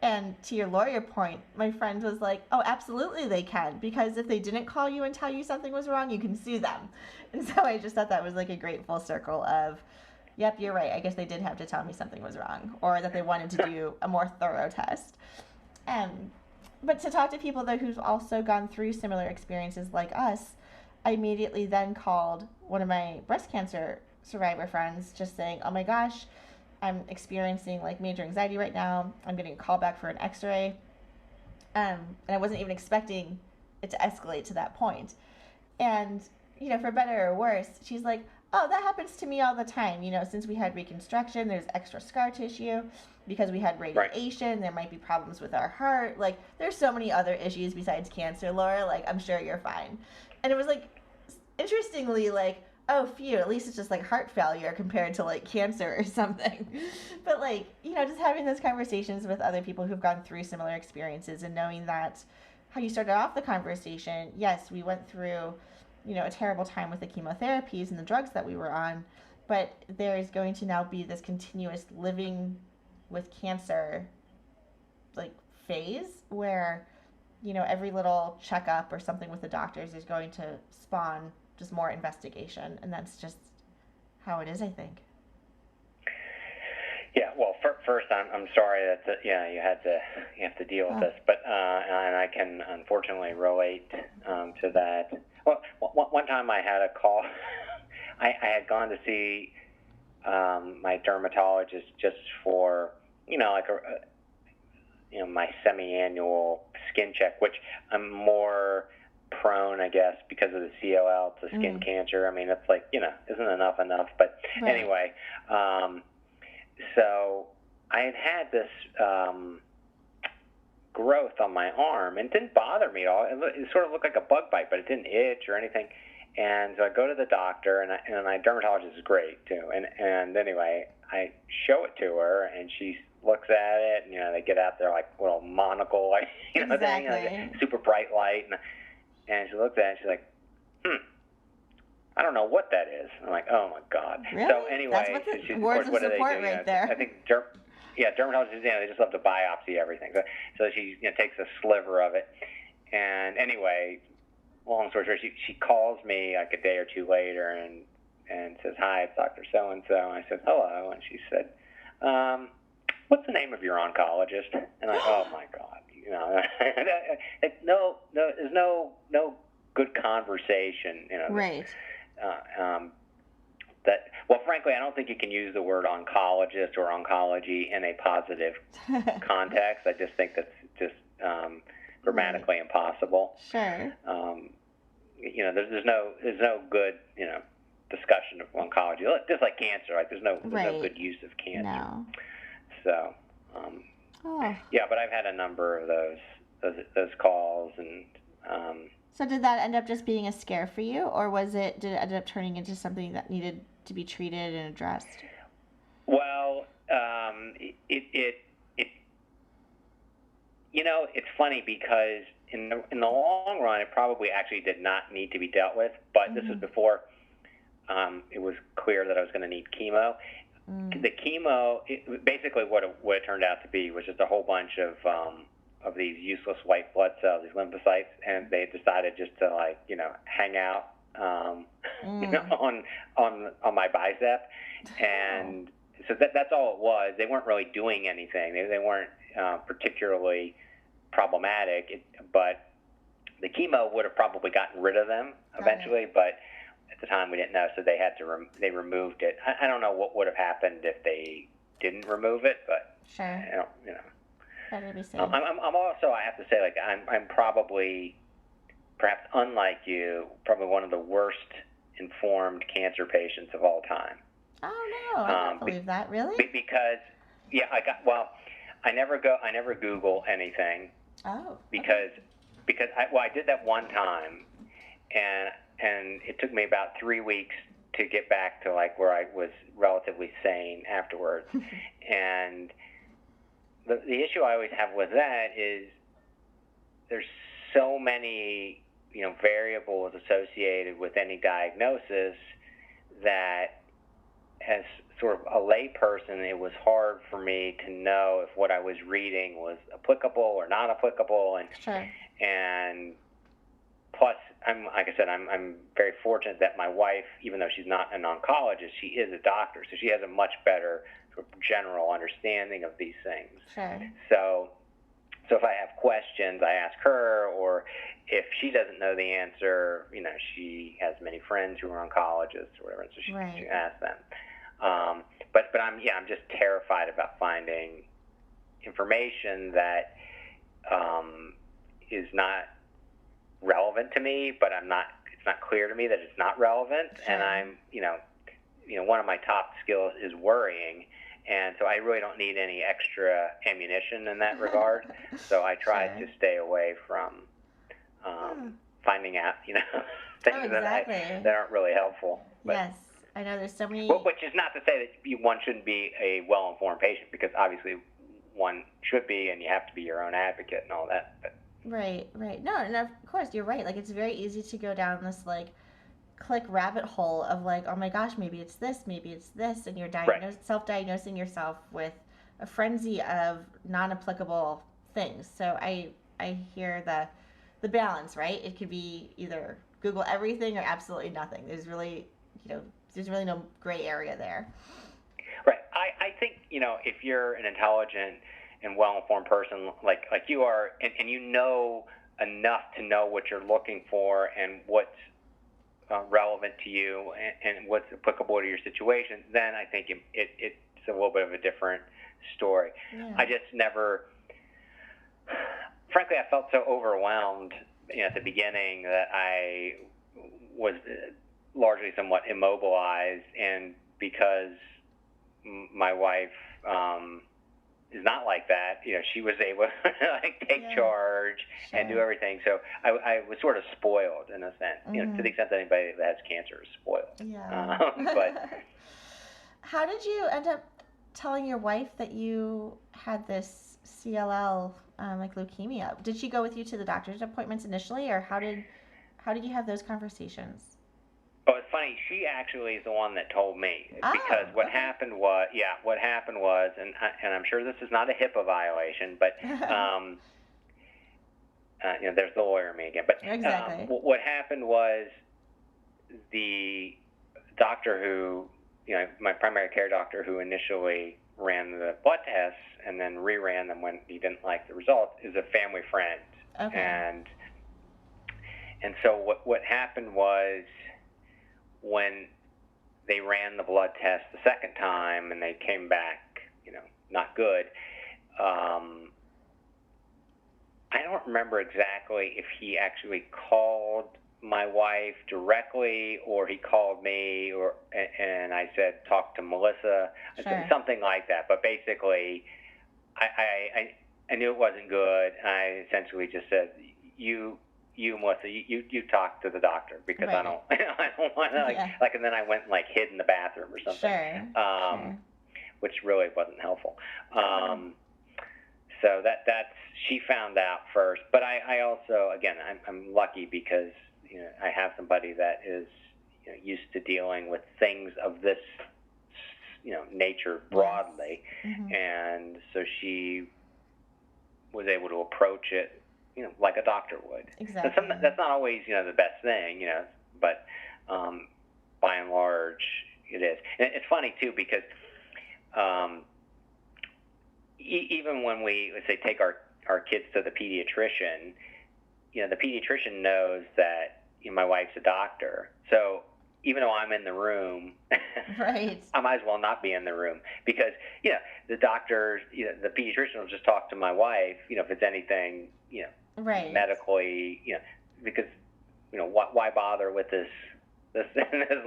And to your lawyer point, my friend was like, oh, absolutely they can, because if they didn't call you and tell you something was wrong, you can sue them. And so I just thought that was a great full circle of, yep, you're right, I guess they did have to tell me something was wrong, or that they wanted to do a more thorough test. But to talk to people though who've also gone through similar experiences like us, I immediately then called one of my breast cancer survivor friends just saying, oh my gosh, I'm experiencing major anxiety right now. I'm getting a call back for an x-ray. And I wasn't even expecting it to escalate to that point. And, for better or worse, she's like, oh, that happens to me all the time. Since we had reconstruction, there's extra scar tissue. Because we had radiation, right. There might be problems with our heart. There's so many other issues besides cancer, Laura. I'm sure you're fine. And it was interestingly, oh, phew, at least it's just heart failure compared to cancer or something. But just having those conversations with other people who've gone through similar experiences and knowing that how you started off the conversation, yes, we went through, a terrible time with the chemotherapies and the drugs that we were on, but there is going to now be this continuous living with cancer phase where, every little checkup or something with the doctors is going to spawn just more investigation, and that's just how it is, I think. Yeah, well, first, I'm sorry that you have to deal with this, but and I can unfortunately relate to that. Well, one time I had a call. I had gone to see my dermatologist just for my semi-annual skin check, which I'm more prone, I guess, because of the CLL to skin cancer. I mean, it's like, isn't enough? But right. Anyway, so I had this growth on my arm, and it didn't bother me at all. It sort of looked like a bug bite, but it didn't itch or anything. And so I go to the doctor, and my dermatologist is great too. And anyway, I show it to her, and she looks at it, and they get out there like little monocle, like exactly. thing, like super bright light, and she looks at it, and she's like, I don't know what that is. I'm like, oh my God. Really? So anyway, that's what words of support right there. I think dermatologists, they just love to biopsy everything. So she takes a sliver of it, and anyway, long story short, she calls me like a day or two later and says, "Hi, it's Dr. So and so." And I said, "Hello," and she said, "What's the name of your oncologist?" And I, oh my God, no, there's no good conversation, Right. Well, frankly, I don't think you can use the word oncologist or oncology in a positive context. I just think that's just grammatically impossible. Sure. There's no good, discussion of oncology. Just like cancer, like there's no good use of cancer. No. So, yeah, but I've had a number of those calls, and so did that end up just being a scare for you, or did it end up turning into something that needed to be treated and addressed? Well, it's funny because in the long run, it probably actually did not need to be dealt with. But this was before it was clear that I was going to need chemo. The chemo, basically what it turned out to be was just a whole bunch of these useless white blood cells, these lymphocytes, and they decided just to hang out on my bicep, and so that's all it was. They weren't really doing anything. They weren't particularly problematic, but the chemo would have probably gotten rid of them eventually. But at the time we didn't know, so they had to they removed it. I don't know what would have happened if they didn't remove it, but sure. Better be safe. I'm also, I have to say, I'm probably, perhaps unlike you, probably one of the worst informed cancer patients of all time. Oh no, I don't believe that. Really? Because, I never Google anything. Oh. Because I did that one time, and it took me about 3 weeks to get back to where I was relatively sane afterwards, and the issue I always have with that is there's so many variables associated with any diagnosis that, as sort of a lay person, it was hard for me to know if what I was reading was applicable or not applicable, and plus, like I said, I'm very fortunate that my wife, even though she's not an oncologist, she is a doctor, so she has a much better sort of general understanding of these things. Sure. So if I have questions, I ask her, or if she doesn't know the answer, she has many friends who are oncologists or whatever, so she asks them. But I'm just terrified about finding information that is not relevant to me, but it's not clear to me that it's not relevant. Sure. And I'm, one of my top skills is worrying, and so I really don't need any extra ammunition in that regard. So I try to stay away from finding out, things that aren't really helpful. But, yes, I know there's so many. Which is not to say that one shouldn't be a well-informed patient, because obviously one should be, and you have to be your own advocate and all that. But Right. No, and of course you're right. It's very easy to go down this click rabbit hole of oh my gosh, maybe it's this, and you're self-diagnosing yourself with a frenzy of non-applicable things. So I hear the balance, right? It could be either Google everything or absolutely nothing. There's really no gray area there. Right. I think if you're an intelligent and well-informed person like you are, and you know enough to know what you're looking for and what's relevant to you and what's applicable to your situation, then I think it's a little bit of a different story. Yeah. I just never, frankly, I felt so overwhelmed at the beginning that I was largely somewhat immobilized, and because my wife is not like that, she was able to take charge and do everything. So I was sort of spoiled in a sense, to the extent that anybody that has cancer is spoiled. Yeah. But how did you end up telling your wife that you had this CLL, like leukemia? Did she go with you to the doctor's appointments initially, or how did you have those conversations? Oh, it's funny. She actually is the one that told me, because what happened was, and I'm sure this is not a HIPAA violation, but there's the lawyer in me again. But exactly. What happened was the doctor who, my primary care doctor, who initially ran the blood tests and then reran them when he didn't like the results, is a family friend. Okay. And so what happened was, when they ran the blood test the second time and they came back, not good, I don't remember exactly if he actually called my wife directly or he called me, and I said, talk to Melissa, Sure. something like that. But basically, I knew it wasn't good, and I essentially just said, Melissa, you talk to the doctor, because right. I don't want to and then I went and hid in the bathroom or something. Sure. Which really wasn't helpful. So that's, she found out first, but I also, again, I'm lucky because I have somebody that is used to dealing with things of this nature broadly, and so she was able to approach it like a doctor would. Exactly. So that's not always, the best thing, but by and large, it is. And it's funny, too, because even when we, let's say, take our kids to the pediatrician, the pediatrician knows that my wife's a doctor. So even though I'm in the room, right, I might as well not be in the room, because, the doctor, the pediatrician will just talk to my wife, if it's anything, right, medically, because, why bother with this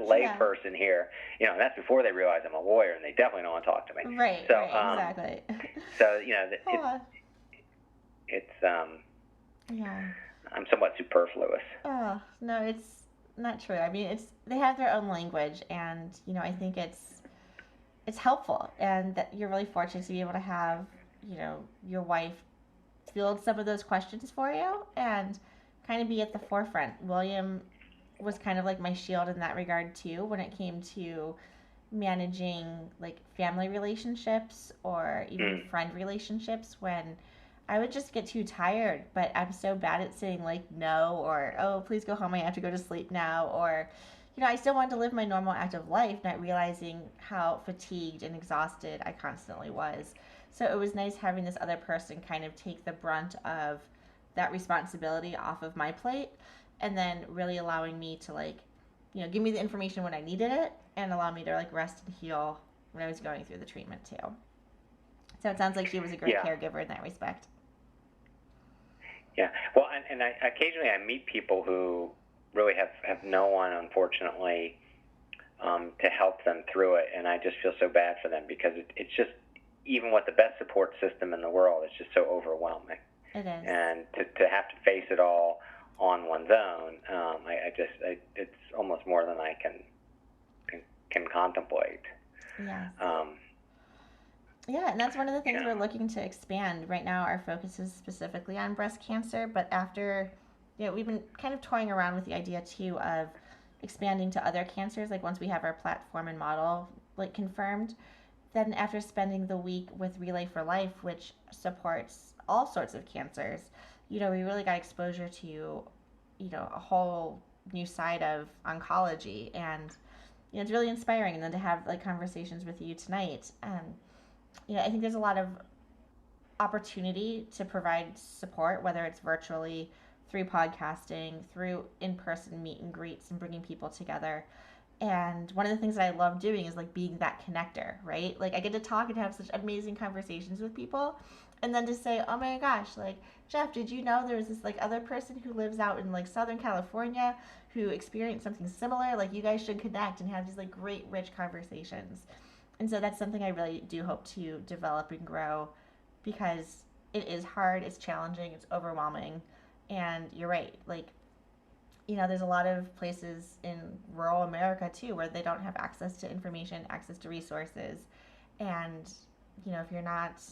lay person here? And that's before they realize I'm a lawyer, and they definitely don't want to talk to me. Right, so, right, exactly. So, I'm somewhat superfluous. Oh, no, it's not true. I mean, they have their own language, and, I think it's helpful, and that you're really fortunate to be able to have, your wife field some of those questions for you and kind of be at the forefront. William was kind of like my shield in that regard too, when it came to managing like family relationships or even friend relationships, when I would just get too tired, but I'm so bad at saying like no, or oh, please go home, I have to go to sleep now, or I still wanted to live my normal active life, not realizing how fatigued and exhausted I constantly was. So it was nice having this other person kind of take the brunt of that responsibility off of my plate, and then really allowing me to give me the information when I needed it, and allow me to rest and heal when I was going through the treatment too. So it sounds like she was a great caregiver in that respect. Yeah. Well, and I occasionally I meet people who really have no one, unfortunately, to help them through it, and I just feel so bad for them, because it's just, even with the best support system in the world, it's just so overwhelming. It is. And to have to face it all on one's own, it's almost more than I can contemplate. Yeah. Yeah, and that's one of the things we're looking to expand. Right now, our focus is specifically on breast cancer, but after, we've been kind of toying around with the idea too of expanding to other cancers. Like once we have our platform and model confirmed, then after spending the week with Relay for Life, which supports all sorts of cancers, we really got exposure to, a whole new side of oncology, and it's really inspiring. And then to have conversations with you tonight, I think there's a lot of opportunity to provide support, whether it's virtually, through podcasting, through in-person meet and greets and bringing people together. And one of the things that I love doing is like being that connector, right? Like I get to talk and have such amazing conversations with people, and then to say, oh my gosh, like, Jeff, did you know there's this like other person who lives out in like Southern California who experienced something similar? Like you guys should connect and have these like great rich conversations. And so that's something I really do hope to develop and grow, because it is hard, it's challenging, it's overwhelming. And you're right, like, there's a lot of places in rural America too where they don't have access to information, access to resources. And, if you're not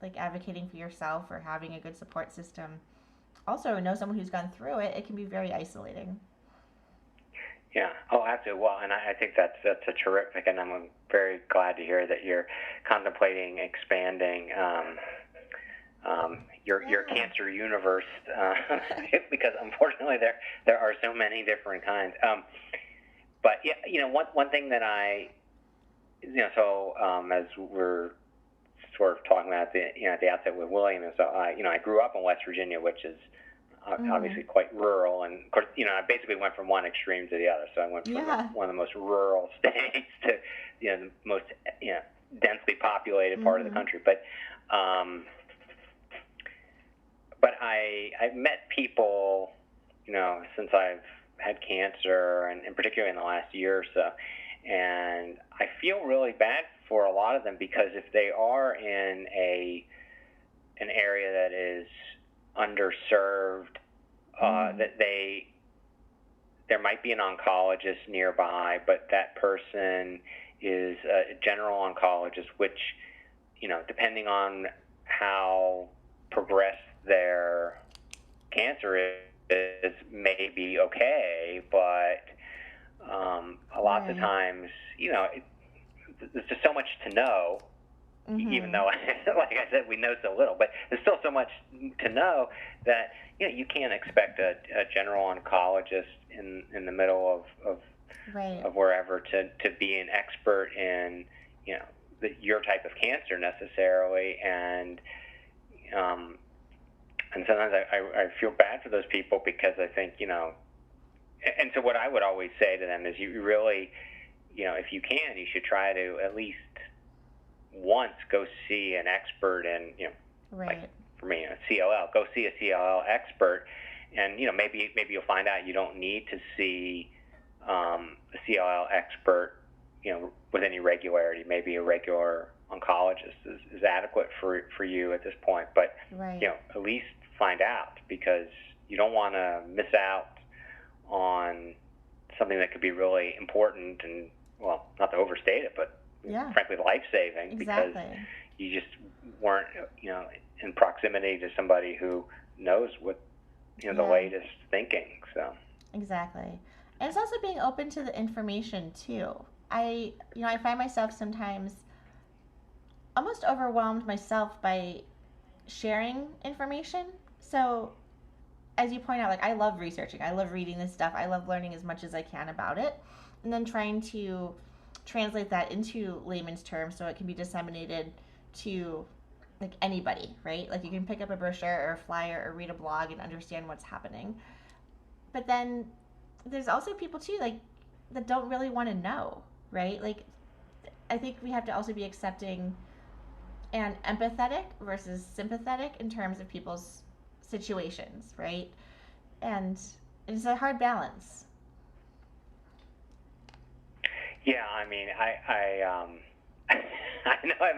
like advocating for yourself or having a good support system, also know someone who's gone through it, it can be very isolating. Yeah. Oh, absolutely. Well, and I think that's a terrific, and I'm very glad to hear that you're contemplating expanding your cancer universe, because unfortunately there are so many different kinds. But yeah, one thing that as we're sort of talking about at the outset with William, is I grew up in West Virginia, which is obviously quite rural, and of course, I basically went from one extreme to the other. So I went from one of the most rural states to the most densely populated part of the country. But I've met people, since I've had cancer, and particularly in the last year or so, and I feel really bad for a lot of them, because if they are in an area that is underserved, that there might be an oncologist nearby, but that person is a general oncologist, which, depending on how progressed their cancer is, may be okay, but a lot of times, there's just so much to know, even though, like I said, we know so little, but there's still so much to know that, you can't expect a general oncologist in the middle of wherever to be an expert in, your type of cancer necessarily. And sometimes I feel bad for those people, because I think, and so what I would always say to them is, you really, if you can, you should try to at least once go see an expert in, like for me, a CLL. Go see a CLL expert, and maybe you'll find out you don't need to see a CLL expert, with any regularity. Maybe a regular oncologist is adequate for you at this point. But at least find out, because you don't want to miss out on something that could be really important, and, well, not to overstate it, but frankly life-saving, because you just weren't in proximity to somebody who knows what the latest thinking. So exactly. And it's also being open to the information too. I find myself sometimes almost overwhelmed myself by sharing information. So as you point out, like, I love researching, I love reading this stuff, I love learning as much as I can about it, and then trying to translate that into layman's terms so it can be disseminated to like anybody, right? Like you can pick up a brochure or a flyer or read a blog and understand what's happening. But then there's also people too, like, that don't really want to know, right? Like, I think we have to also be accepting and empathetic versus sympathetic in terms of people's situations, right? And it's a hard balance. Yeah, I mean, I know I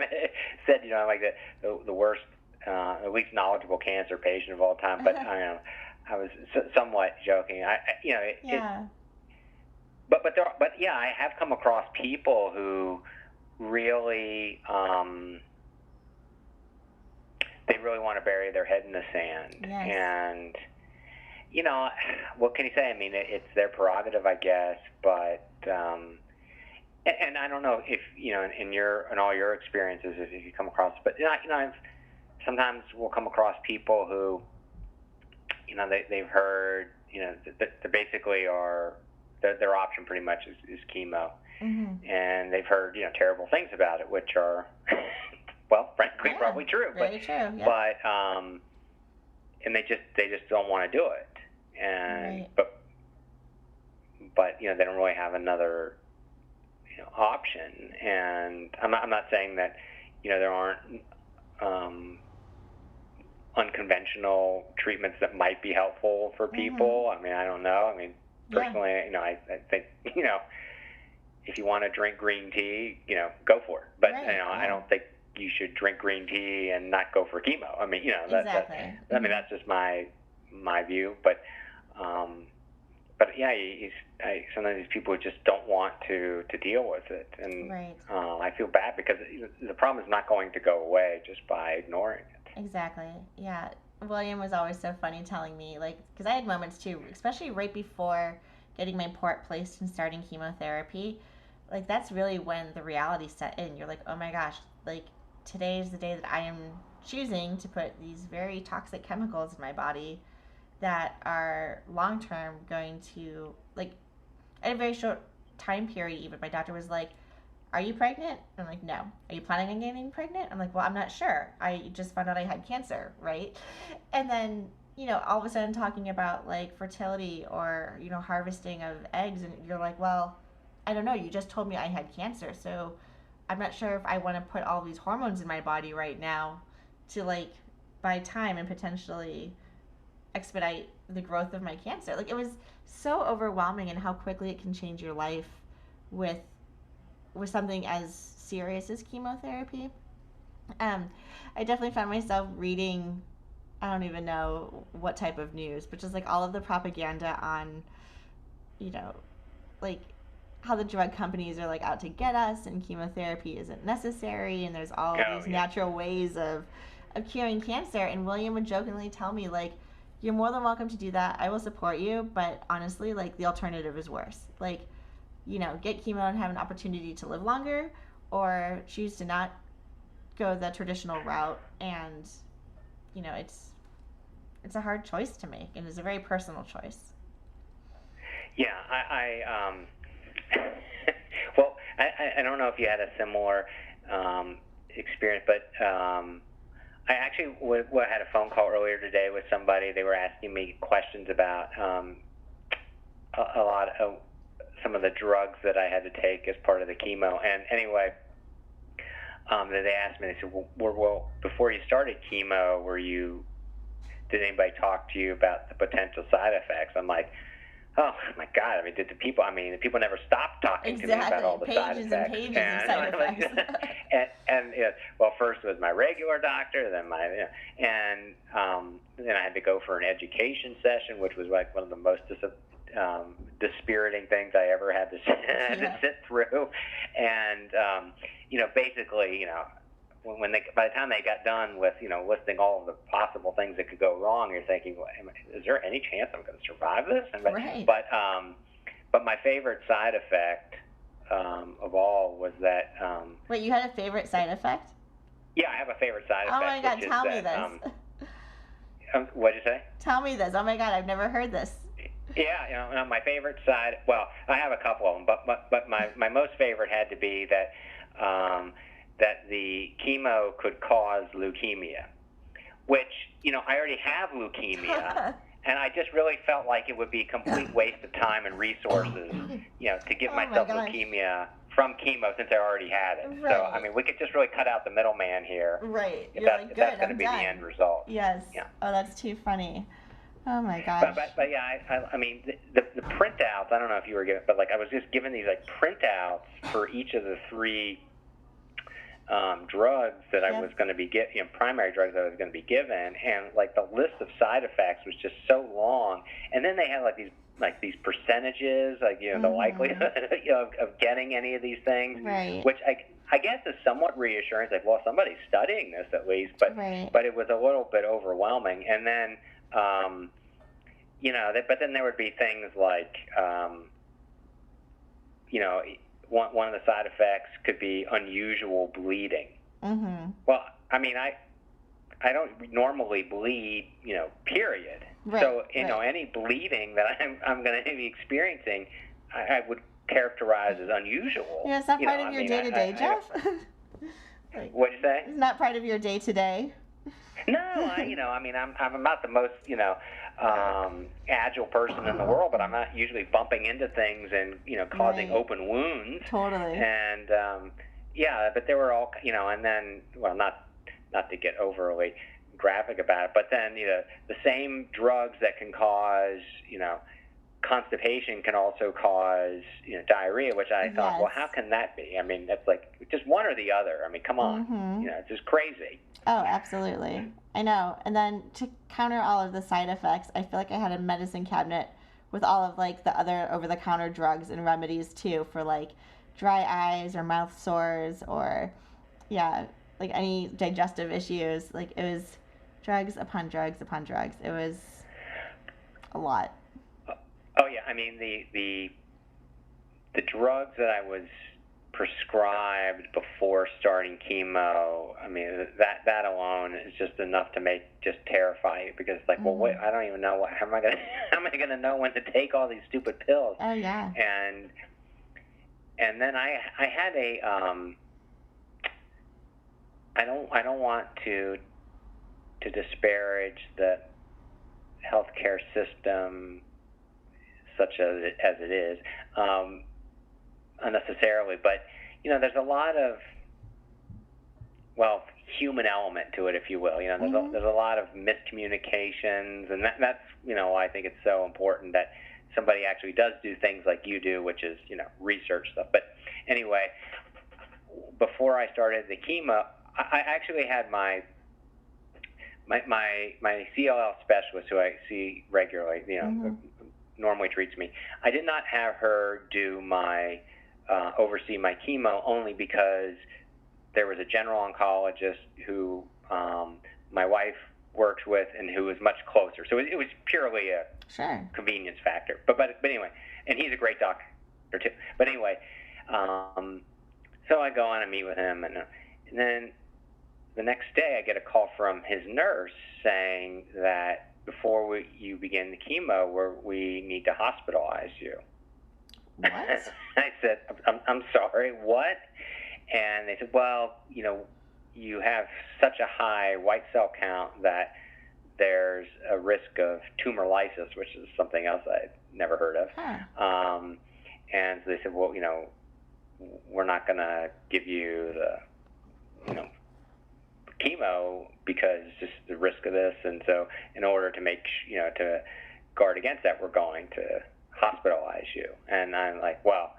said, I'm like the worst, the least knowledgeable cancer patient of all time, but I was somewhat joking. But I have come across people who really, they really want to bury their head in the sand. Yes. And, what can you say? I mean, it's their prerogative, I guess, but, and I don't know if, in all your experiences, if you come across, but, I've sometimes will come across people who, they've heard, that they basically are, their option pretty much is chemo. Mm-hmm. And they've heard, terrible things about it, which are well, frankly, probably true. Very true. Yeah. And they just don't want to do it. And but they don't really have another option. And I'm not saying that there aren't unconventional treatments that might be helpful for people. I mean, I don't know. I mean, personally, I think if you want to drink green tea, go for it. But I don't think you should drink green tea and not go for chemo. I mean, exactly. I mean, that's just my view. But yeah, sometimes these people just don't want to deal with it, and I feel bad because the problem is not going to go away just by ignoring it. Exactly. Yeah. William was always so funny telling me, because I had moments too, especially right before getting my port placed and starting chemotherapy. That's really when the reality set in. You're like, oh my gosh, today is the day that I am choosing to put these very toxic chemicals in my body that are long-term going to, at a very short time period even, my doctor was like, are you pregnant? I'm like, no. Are you planning on getting pregnant? I'm like, well, I'm not sure. I just found out I had cancer, right? And then, all of a sudden talking about, fertility or, harvesting of eggs, and you're like, well, I don't know. You just told me I had cancer, so I'm not sure if I want to put all these hormones in my body right now to, buy time and potentially expedite the growth of my cancer. It was so overwhelming, and how quickly it can change your life with something as serious as chemotherapy. I definitely found myself reading, I don't even know what type of news, but just all of the propaganda on, how the drug companies are out to get us, and chemotherapy isn't necessary, and there's all these natural ways of curing cancer. And William would jokingly tell me, you're more than welcome to do that. I will support you, but honestly, the alternative is worse. Get chemo and have an opportunity to live longer, or choose to not go the traditional route. And, it's a hard choice to make, and it's a very personal choice. Yeah, well, I don't know if you had a similar experience, but I actually had a phone call earlier today with somebody. They were asking me questions about a lot of some of the drugs that I had to take as part of the chemo. And anyway, they asked me, they said, well, before you started chemo, did anybody talk to you about the potential side effects? I'm like, oh my God! I mean, the people never stopped talking to me about all the side effects. Pages and side effects. and well, first it was my regular doctor, then then I had to go for an education session, which was one of the most dispiriting things I ever had to sit through. And basically, by the time they got done with listing all of the possible things that could go wrong, you're thinking, well, is there any chance I'm going to survive this? But my favorite side effect of all was that. Wait, you had a favorite side effect? Yeah, I have a favorite side effect. Oh my God, tell me this. What'd you say? Tell me this. Oh my God, I've never heard this. Yeah, my favorite side. Well, I have a couple of them, but my most favorite had to be that that the chemo could cause leukemia, which I already have leukemia, and I just really felt like it would be a complete waste of time and resources, to give myself leukemia from chemo since I already had it. Right. So I mean, we could just really cut out the middleman here. Right. If that's going to be the end result. Yes. Yeah. Oh, that's too funny. Oh my gosh. But yeah, I mean the printouts. I don't know if you were given, but I was just given these printouts for each of the three drugs that I was going to be primary drugs that I was going to be given, and the list of side effects was just so long. And then they had these percentages, the likelihood of getting any of these things, right. Which I guess is somewhat reassuring. Well, somebody's studying this at least, but it was a little bit overwhelming. And then but then there would be things one of the side effects could be unusual bleeding. Mm-hmm. Well, I mean, I don't normally bleed, period. Right, so, any bleeding that I'm going to be experiencing, I would characterize as unusual. Yeah, it's not part of your day-to-day, Jeff. Like, what'd you say? It's not part of your day-to-day? No, I'm not the most, agile person in the world, but I'm not usually bumping into things and, causing open wounds. Totally. And, but they were all, and then, well, not to get overly graphic about it, but then, the same drugs that can cause, constipation can also cause, diarrhea, which I thought, well, how can that be? I mean, that's like just one or the other. I mean, come on. Mm-hmm. It's just crazy. Oh, absolutely. I know. And then to counter all of the side effects, I feel like I had a medicine cabinet with all of like the other over-the-counter drugs and remedies too for like dry eyes or mouth sores or like any digestive issues. Like it was drugs upon drugs upon drugs. It was a lot. Oh yeah, I mean the drugs that I was prescribed before starting chemo, I mean that alone is just enough to terrify you, because it's like, well, wait, I don't even know how am I gonna know when to take all these stupid pills? Oh yeah. And then I had a I don't want to disparage the healthcare system such as it is, unnecessarily, but there's a lot of human element to it, if you will. There's a lot of miscommunications, and that's why I think it's so important that somebody actually does do things like you do, which is research stuff. But anyway, before I started the chemo, I actually had my CLL specialist, who I see regularly, normally treats me. I did not have her do oversee my chemo, only because there was a general oncologist who my wife works with and who was much closer. So it was purely a convenience factor. But anyway, and he's a great doctor too. But anyway, so I go on and meet with him, and then the next day I get a call from his nurse saying that before you begin the chemo, we need to hospitalize you. What? I said, I'm sorry, what? And they said, well, you have such a high white cell count that there's a risk of tumor lysis, which is something else I'd never heard of. Huh. And so they said, well, we're not going to give you the, chemo because just the risk of this, and so in order to make to guard against that, we're going to hospitalize you. And I'm like, well,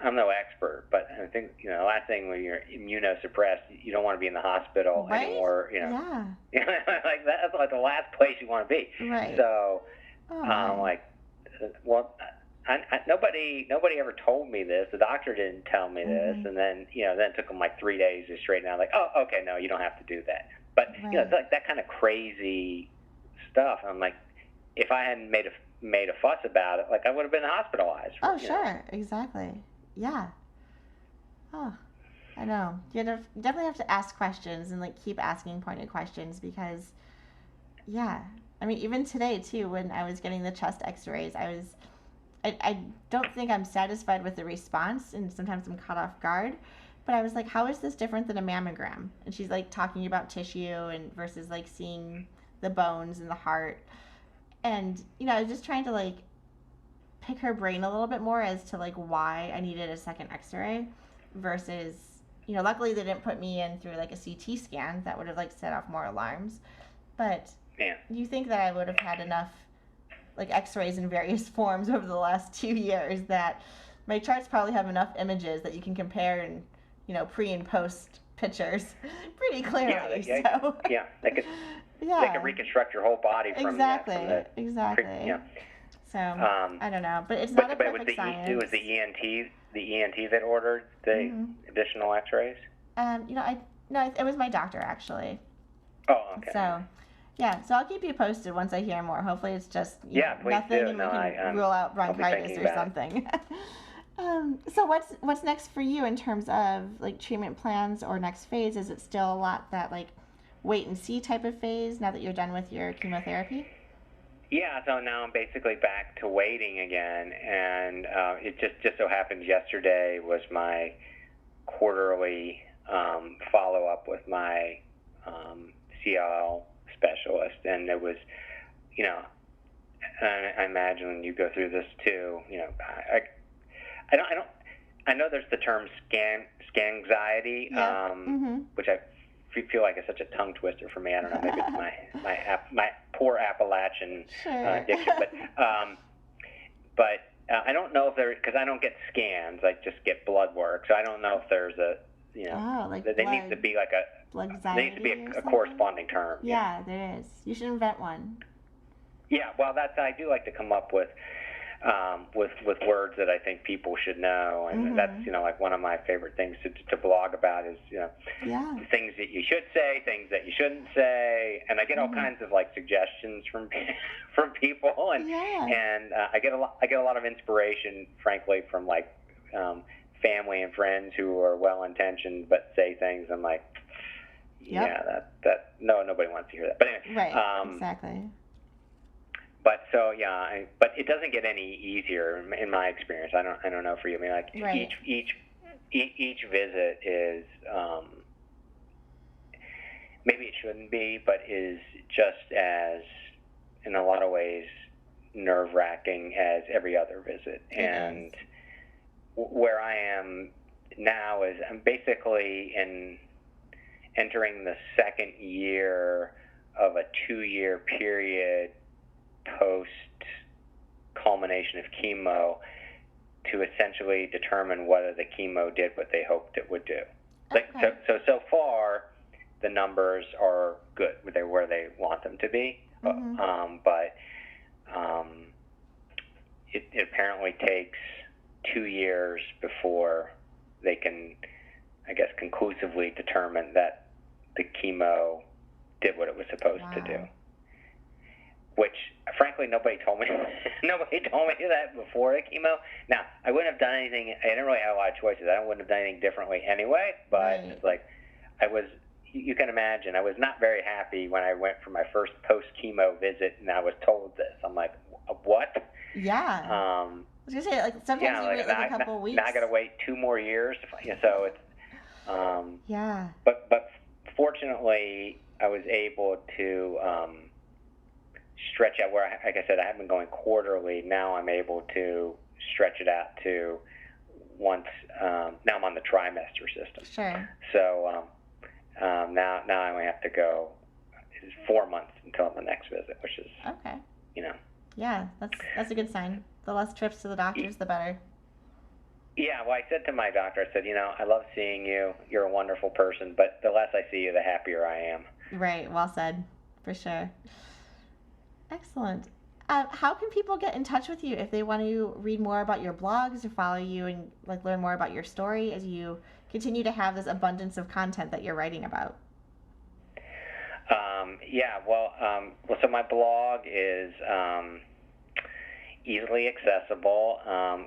I'm no expert, but I think the last thing when you're immunosuppressed, you don't want to be in the hospital anymore. Yeah. Like that's like the last place you want to be. Right. So I'm like, well, nobody ever told me this. The doctor didn't tell me this, and then then it took them like 3 days to straighten out. Like, oh, okay, no, you don't have to do that. But it's like that kind of crazy stuff. I'm like, if I hadn't made a fuss about it, like I would have been hospitalized. Oh, sure, exactly, yeah. Oh, I know. You definitely have to ask questions and like keep asking pointed questions, because, I mean, even today too, when I was getting the chest X-rays, I don't think I'm satisfied with the response, and sometimes I'm caught off guard. But I was like, how is this different than a mammogram? And she's like talking about tissue and versus like seeing the bones and the heart. And, I was just trying to like pick her brain a little bit more as to like why I needed a second X-ray versus, luckily they didn't put me in through like a CT scan. That would have like set off more alarms. But you think that I would have had enough like X-rays in various forms over the last 2 years that my charts probably have enough images that you can compare and, pre and post pictures pretty clearly. They could reconstruct your whole body from exactly. So I don't know, but it's not a perfect science. It was the ENT that ordered the additional X-rays. It was my doctor actually. Oh, okay. So. Yeah, so I'll keep you posted once I hear more. Hopefully it's just nothing, do. and we can rule out bronchitis or something. So what's next for you in terms of like treatment plans or next phase? Is it still a lot that like wait and see type of phase now that you're done with your chemotherapy? Yeah, so now I'm basically back to waiting again, and it just so happened yesterday was my quarterly follow up with my CLL specialist, and it was, I imagine you go through this too. I know there's the term scanxiety, which I feel like is such a tongue twister for me. I don't know, maybe it's my poor Appalachian diction, but I don't know if because I don't get scans, I just get blood work, so I don't know if there's a there needs to be like there needs to be a corresponding term. Yeah, there is. You should invent one. Yeah, well, I do like to come up with words that I think people should know, and that's like one of my favorite things to blog about is things that you should say, things that you shouldn't say, and I get all kinds of like suggestions from people, and I get a lot of inspiration, frankly, from like family and friends who are well intentioned but say things I'm like, nobody wants to hear that. But anyway, right, exactly. But so but it doesn't get any easier in my experience. I don't know for you. I mean, like each visit is maybe it shouldn't be, but is just as in a lot of ways nerve-wracking as every other visit. And where I am now is I'm basically entering the second year of a 2-year period post culmination of chemo to essentially determine whether the chemo did what they hoped it would do. So far, the numbers are good. They're where they want them to be, but it apparently takes 2 years before they can, I guess, conclusively determine that the chemo did what it was supposed to do. Which, frankly, nobody told me. Nobody told me that before the chemo. Now, I wouldn't have done anything. I didn't really have a lot of choices. I wouldn't have done anything differently anyway. But it's like, you can imagine, I was not very happy when I went for my first post-chemo visit and I was told this. I'm like, what? Yeah. I was going to say, like, sometimes you wait like a couple weeks. Now I got to wait 2 more years. So it's, yeah. But fortunately, I was able to stretch out where, like I said, I have been going quarterly. Now I'm able to stretch it out to once. Now I'm on the trimester system. Sure. So now I only have to go 4 months until the next visit, which is okay. Yeah, that's a good sign. The less trips to the doctors, the better. Yeah, well, I said to my doctor, I said, I love seeing you. You're a wonderful person, but the less I see you, the happier I am. Right. Well said, for sure. Excellent. How can people get in touch with you if they want to read more about your blogs or follow you and like learn more about your story as you continue to have this abundance of content that you're writing about? So my blog is easily accessible,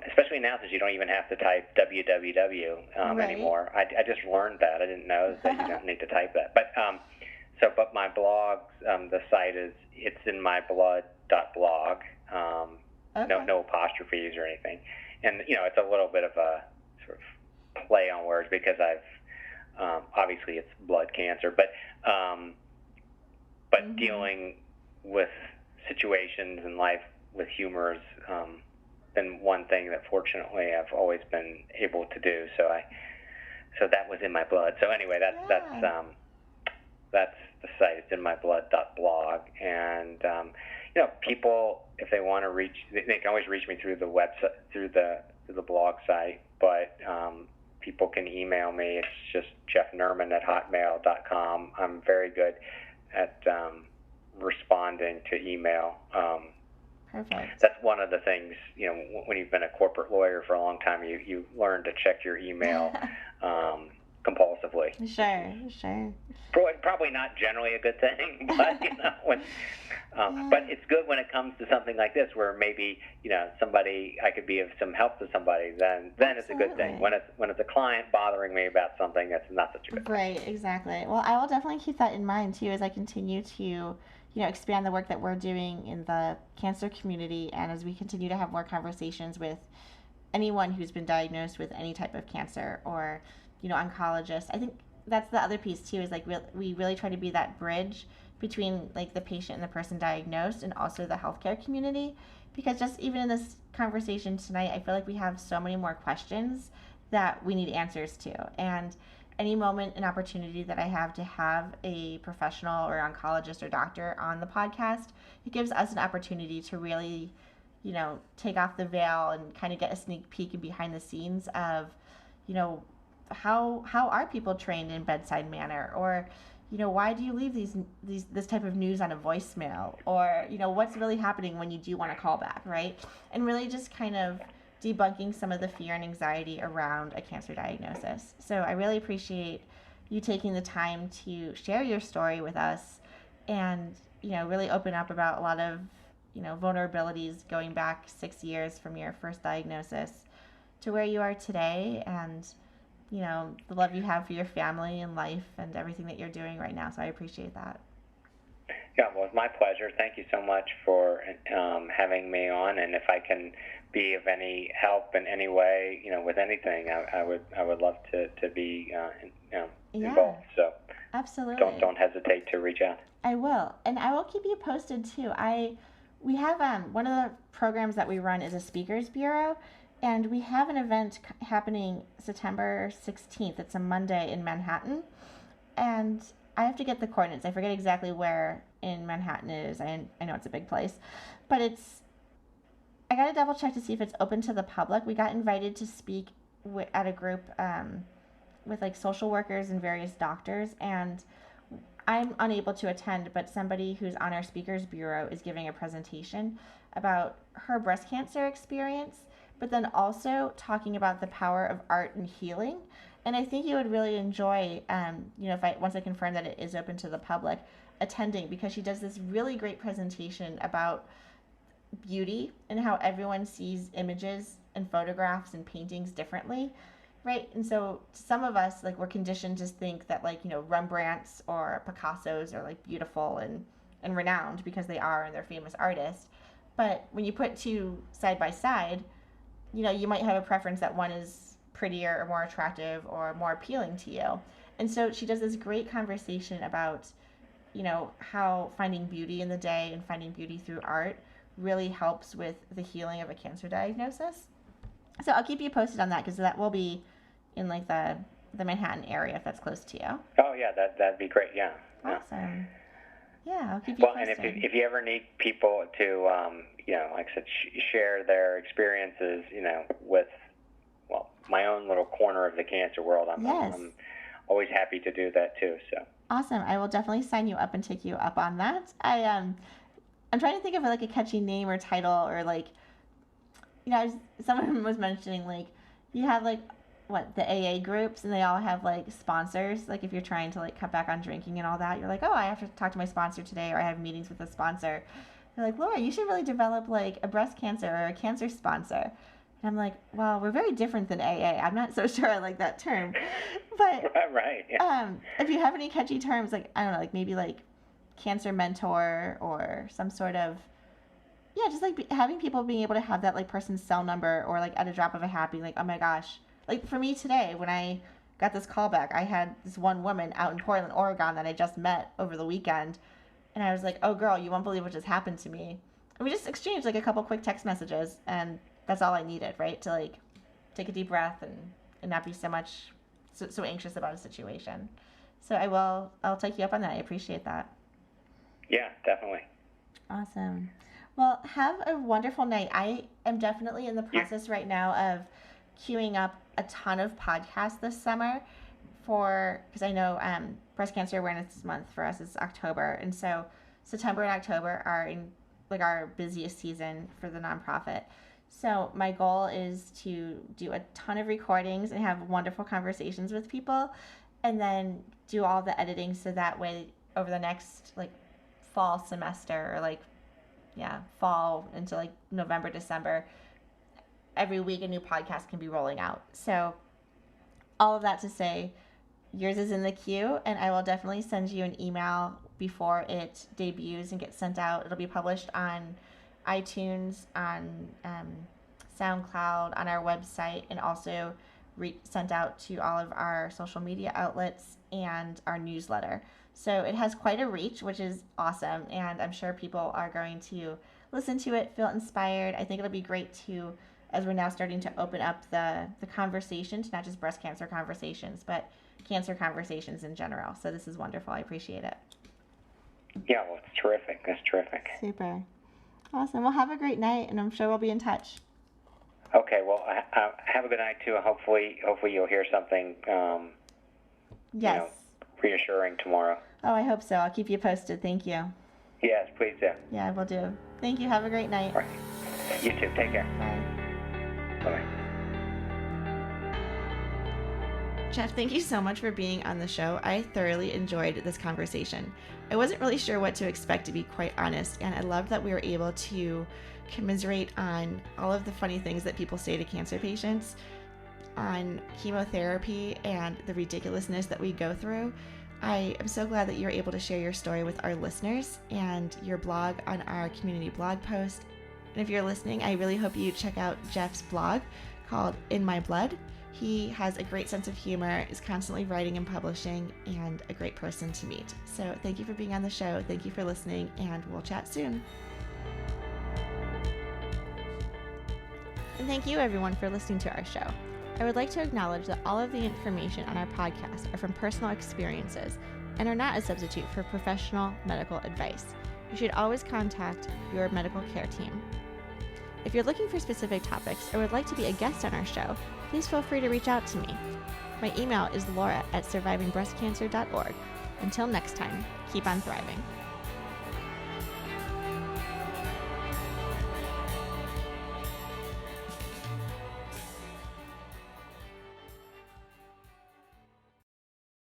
especially now since you don't even have to type www anymore. I just learned that. I didn't know that you don't need to type that. But my blog, the site is it'sinmyblood.blog. No apostrophes or anything. And, it's a little bit of a sort of play on words because I've, obviously it's blood cancer, but dealing with situations in life with humor has been one thing that fortunately I've always been able to do. So that was in my blood. So anyway, that's the site. It's inmyblood.blog, and people, if they want to reach, they can always reach me through the website, through the blog site. But people can email me. It's just jeffneurman@hotmail.com. I'm very good at responding to email. Perfect. That's one of the things, when you've been a corporate lawyer for a long time, you learn to check your email compulsively. Sure. Probably not generally a good thing, but but it's good when it comes to something like this, where maybe somebody, I could be of some help to somebody. Then it's a good thing. When it's a client bothering me about something, that's not such a good thing. Right, exactly. Well, I will definitely keep that in mind too as I continue to expand the work that we're doing in the cancer community, and as we continue to have more conversations with anyone who's been diagnosed with any type of cancer or oncologists. I think that's the other piece too, is like we really try to be that bridge between like the patient and the person diagnosed and also the healthcare community, because just even in this conversation tonight, I feel like we have so many more questions that we need answers to. And any moment and opportunity that I have to have a professional or oncologist or doctor on the podcast, it gives us an opportunity to really, take off the veil and kind of get a sneak peek and behind the scenes of, how are people trained in bedside manner, or why do you leave this type of news on a voicemail, or what's really happening when you do want to call back, right? And really just kind of debunking some of the fear and anxiety around a cancer diagnosis. So I really appreciate you taking the time to share your story with us and really open up about a lot of vulnerabilities going back 6 years from your first diagnosis to where you are today, and the love you have for your family and life and everything that you're doing right now. So I appreciate that. Yeah, well, it's my pleasure. Thank you so much for having me on. And if I can be of any help in any way, with anything, I would love to be involved. So absolutely, don't hesitate to reach out. I will, and I will keep you posted too. We have one of the programs that we run is a speakers bureau. And we have an event happening September 16th. It's a Monday in Manhattan. And I have to get the coordinates. I forget exactly where in Manhattan it is. I know it's a big place. But I got to double check to see if it's open to the public. We got invited to speak at a group with like social workers and various doctors. And I'm unable to attend, but somebody who's on our speakers bureau is giving a presentation about her breast cancer experience, but then also talking about the power of art and healing. And I think you would really enjoy, once I confirm that it is open to the public, attending, because she does this really great presentation about beauty and how everyone sees images and photographs and paintings differently, right? And so some of us, like, we're conditioned to think that, like, Rembrandts or Picassos are like beautiful and renowned because they are and they're famous artists. But when you put two side by side, you might have a preference that one is prettier or more attractive or more appealing to you. And so she does this great conversation about, how finding beauty in the day and finding beauty through art really helps with the healing of a cancer diagnosis. So I'll keep you posted on that, because that will be in like the Manhattan area, if that's close to you. Oh yeah, that'd be great. Yeah. Awesome. Yeah, I'll keep you posted. And if you ever need people to, like I said, share their experiences, with, my own little corner of the cancer world, I'm always happy to do that too. So awesome. I will definitely sign you up and take you up on that. I'm trying to think of like a catchy name or title, or like, someone was mentioning like you have like the AA groups, and they all have like sponsors. Like if you're trying to like cut back on drinking and all that, you're like, oh, I have to talk to my sponsor today, or I have meetings with a sponsor. They're like, Laura, you should really develop like a breast cancer or a cancer sponsor. And I'm like, well, we're very different than AA. I'm not so sure I like that term. But right. Yeah. If you have any catchy terms, like, I don't know, like maybe like cancer mentor or some sort of, just like having people being able to have that like person's cell number, or like at a drop of a hat being like, oh my gosh. Like for me today, when I got this call back, I had this one woman out in Portland, Oregon that I just met over the weekend. And I was like, oh girl, you won't believe what just happened to me. And we just exchanged like a couple quick text messages, and that's all I needed, right? To like take a deep breath and not be so anxious about a situation. So I'll take you up on that. I appreciate that. Yeah, definitely. Awesome. Well, have a wonderful night. I am definitely in the process right now of queuing up a ton of podcasts this summer because I know Breast Cancer Awareness Month for us is October. And so September and October are in like our busiest season for the nonprofit. So my goal is to do a ton of recordings and have wonderful conversations with people, and then do all the editing so that way over the next like fall semester, or like fall into like November, December, every week a new podcast can be rolling out. So all of that to say, yours is in the queue, and I will definitely send you an email before it debuts and gets sent out. It'll be published on iTunes, on SoundCloud, on our website, and also sent out to all of our social media outlets and our newsletter. So it has quite a reach, which is awesome, and I'm sure people are going to listen to it, feel inspired. I think it'll be great to, as we're now starting to open up the conversation to not just breast cancer conversations, but cancer conversations in general. So this is wonderful. I appreciate it. Yeah, well, it's terrific. That's terrific. Super. Awesome. Well, have a great night, and I'm sure we'll be in touch. Okay, well, have a good night, too. Hopefully you'll hear something yes. Reassuring tomorrow. Oh, I hope so. I'll keep you posted. Thank you. Yes, please do. Yeah, I will do. Thank you. Have a great night. All right. You too. Take care. Bye. Bye-bye. Jeff, thank you so much for being on the show. I thoroughly enjoyed this conversation. I wasn't really sure what to expect, to be quite honest, and I loved that we were able to commiserate on all of the funny things that people say to cancer patients, on chemotherapy and the ridiculousness that we go through. I am so glad that you were able to share your story with our listeners and your blog on our community blog post. And if you're listening, I really hope you check out Jeff's blog called In My Blood. He has a great sense of humor, is constantly writing and publishing, and a great person to meet. So thank you for being on the show. Thank you for listening, and we'll chat soon. And thank you, everyone, for listening to our show. I would like to acknowledge that all of the information on our podcast are from personal experiences and are not a substitute for professional medical advice. You should always contact your medical care team. If you're looking for specific topics or would like to be a guest on our show, please feel free to reach out to me. My email is laura@survivingbreastcancer.org. Until next time, keep on thriving.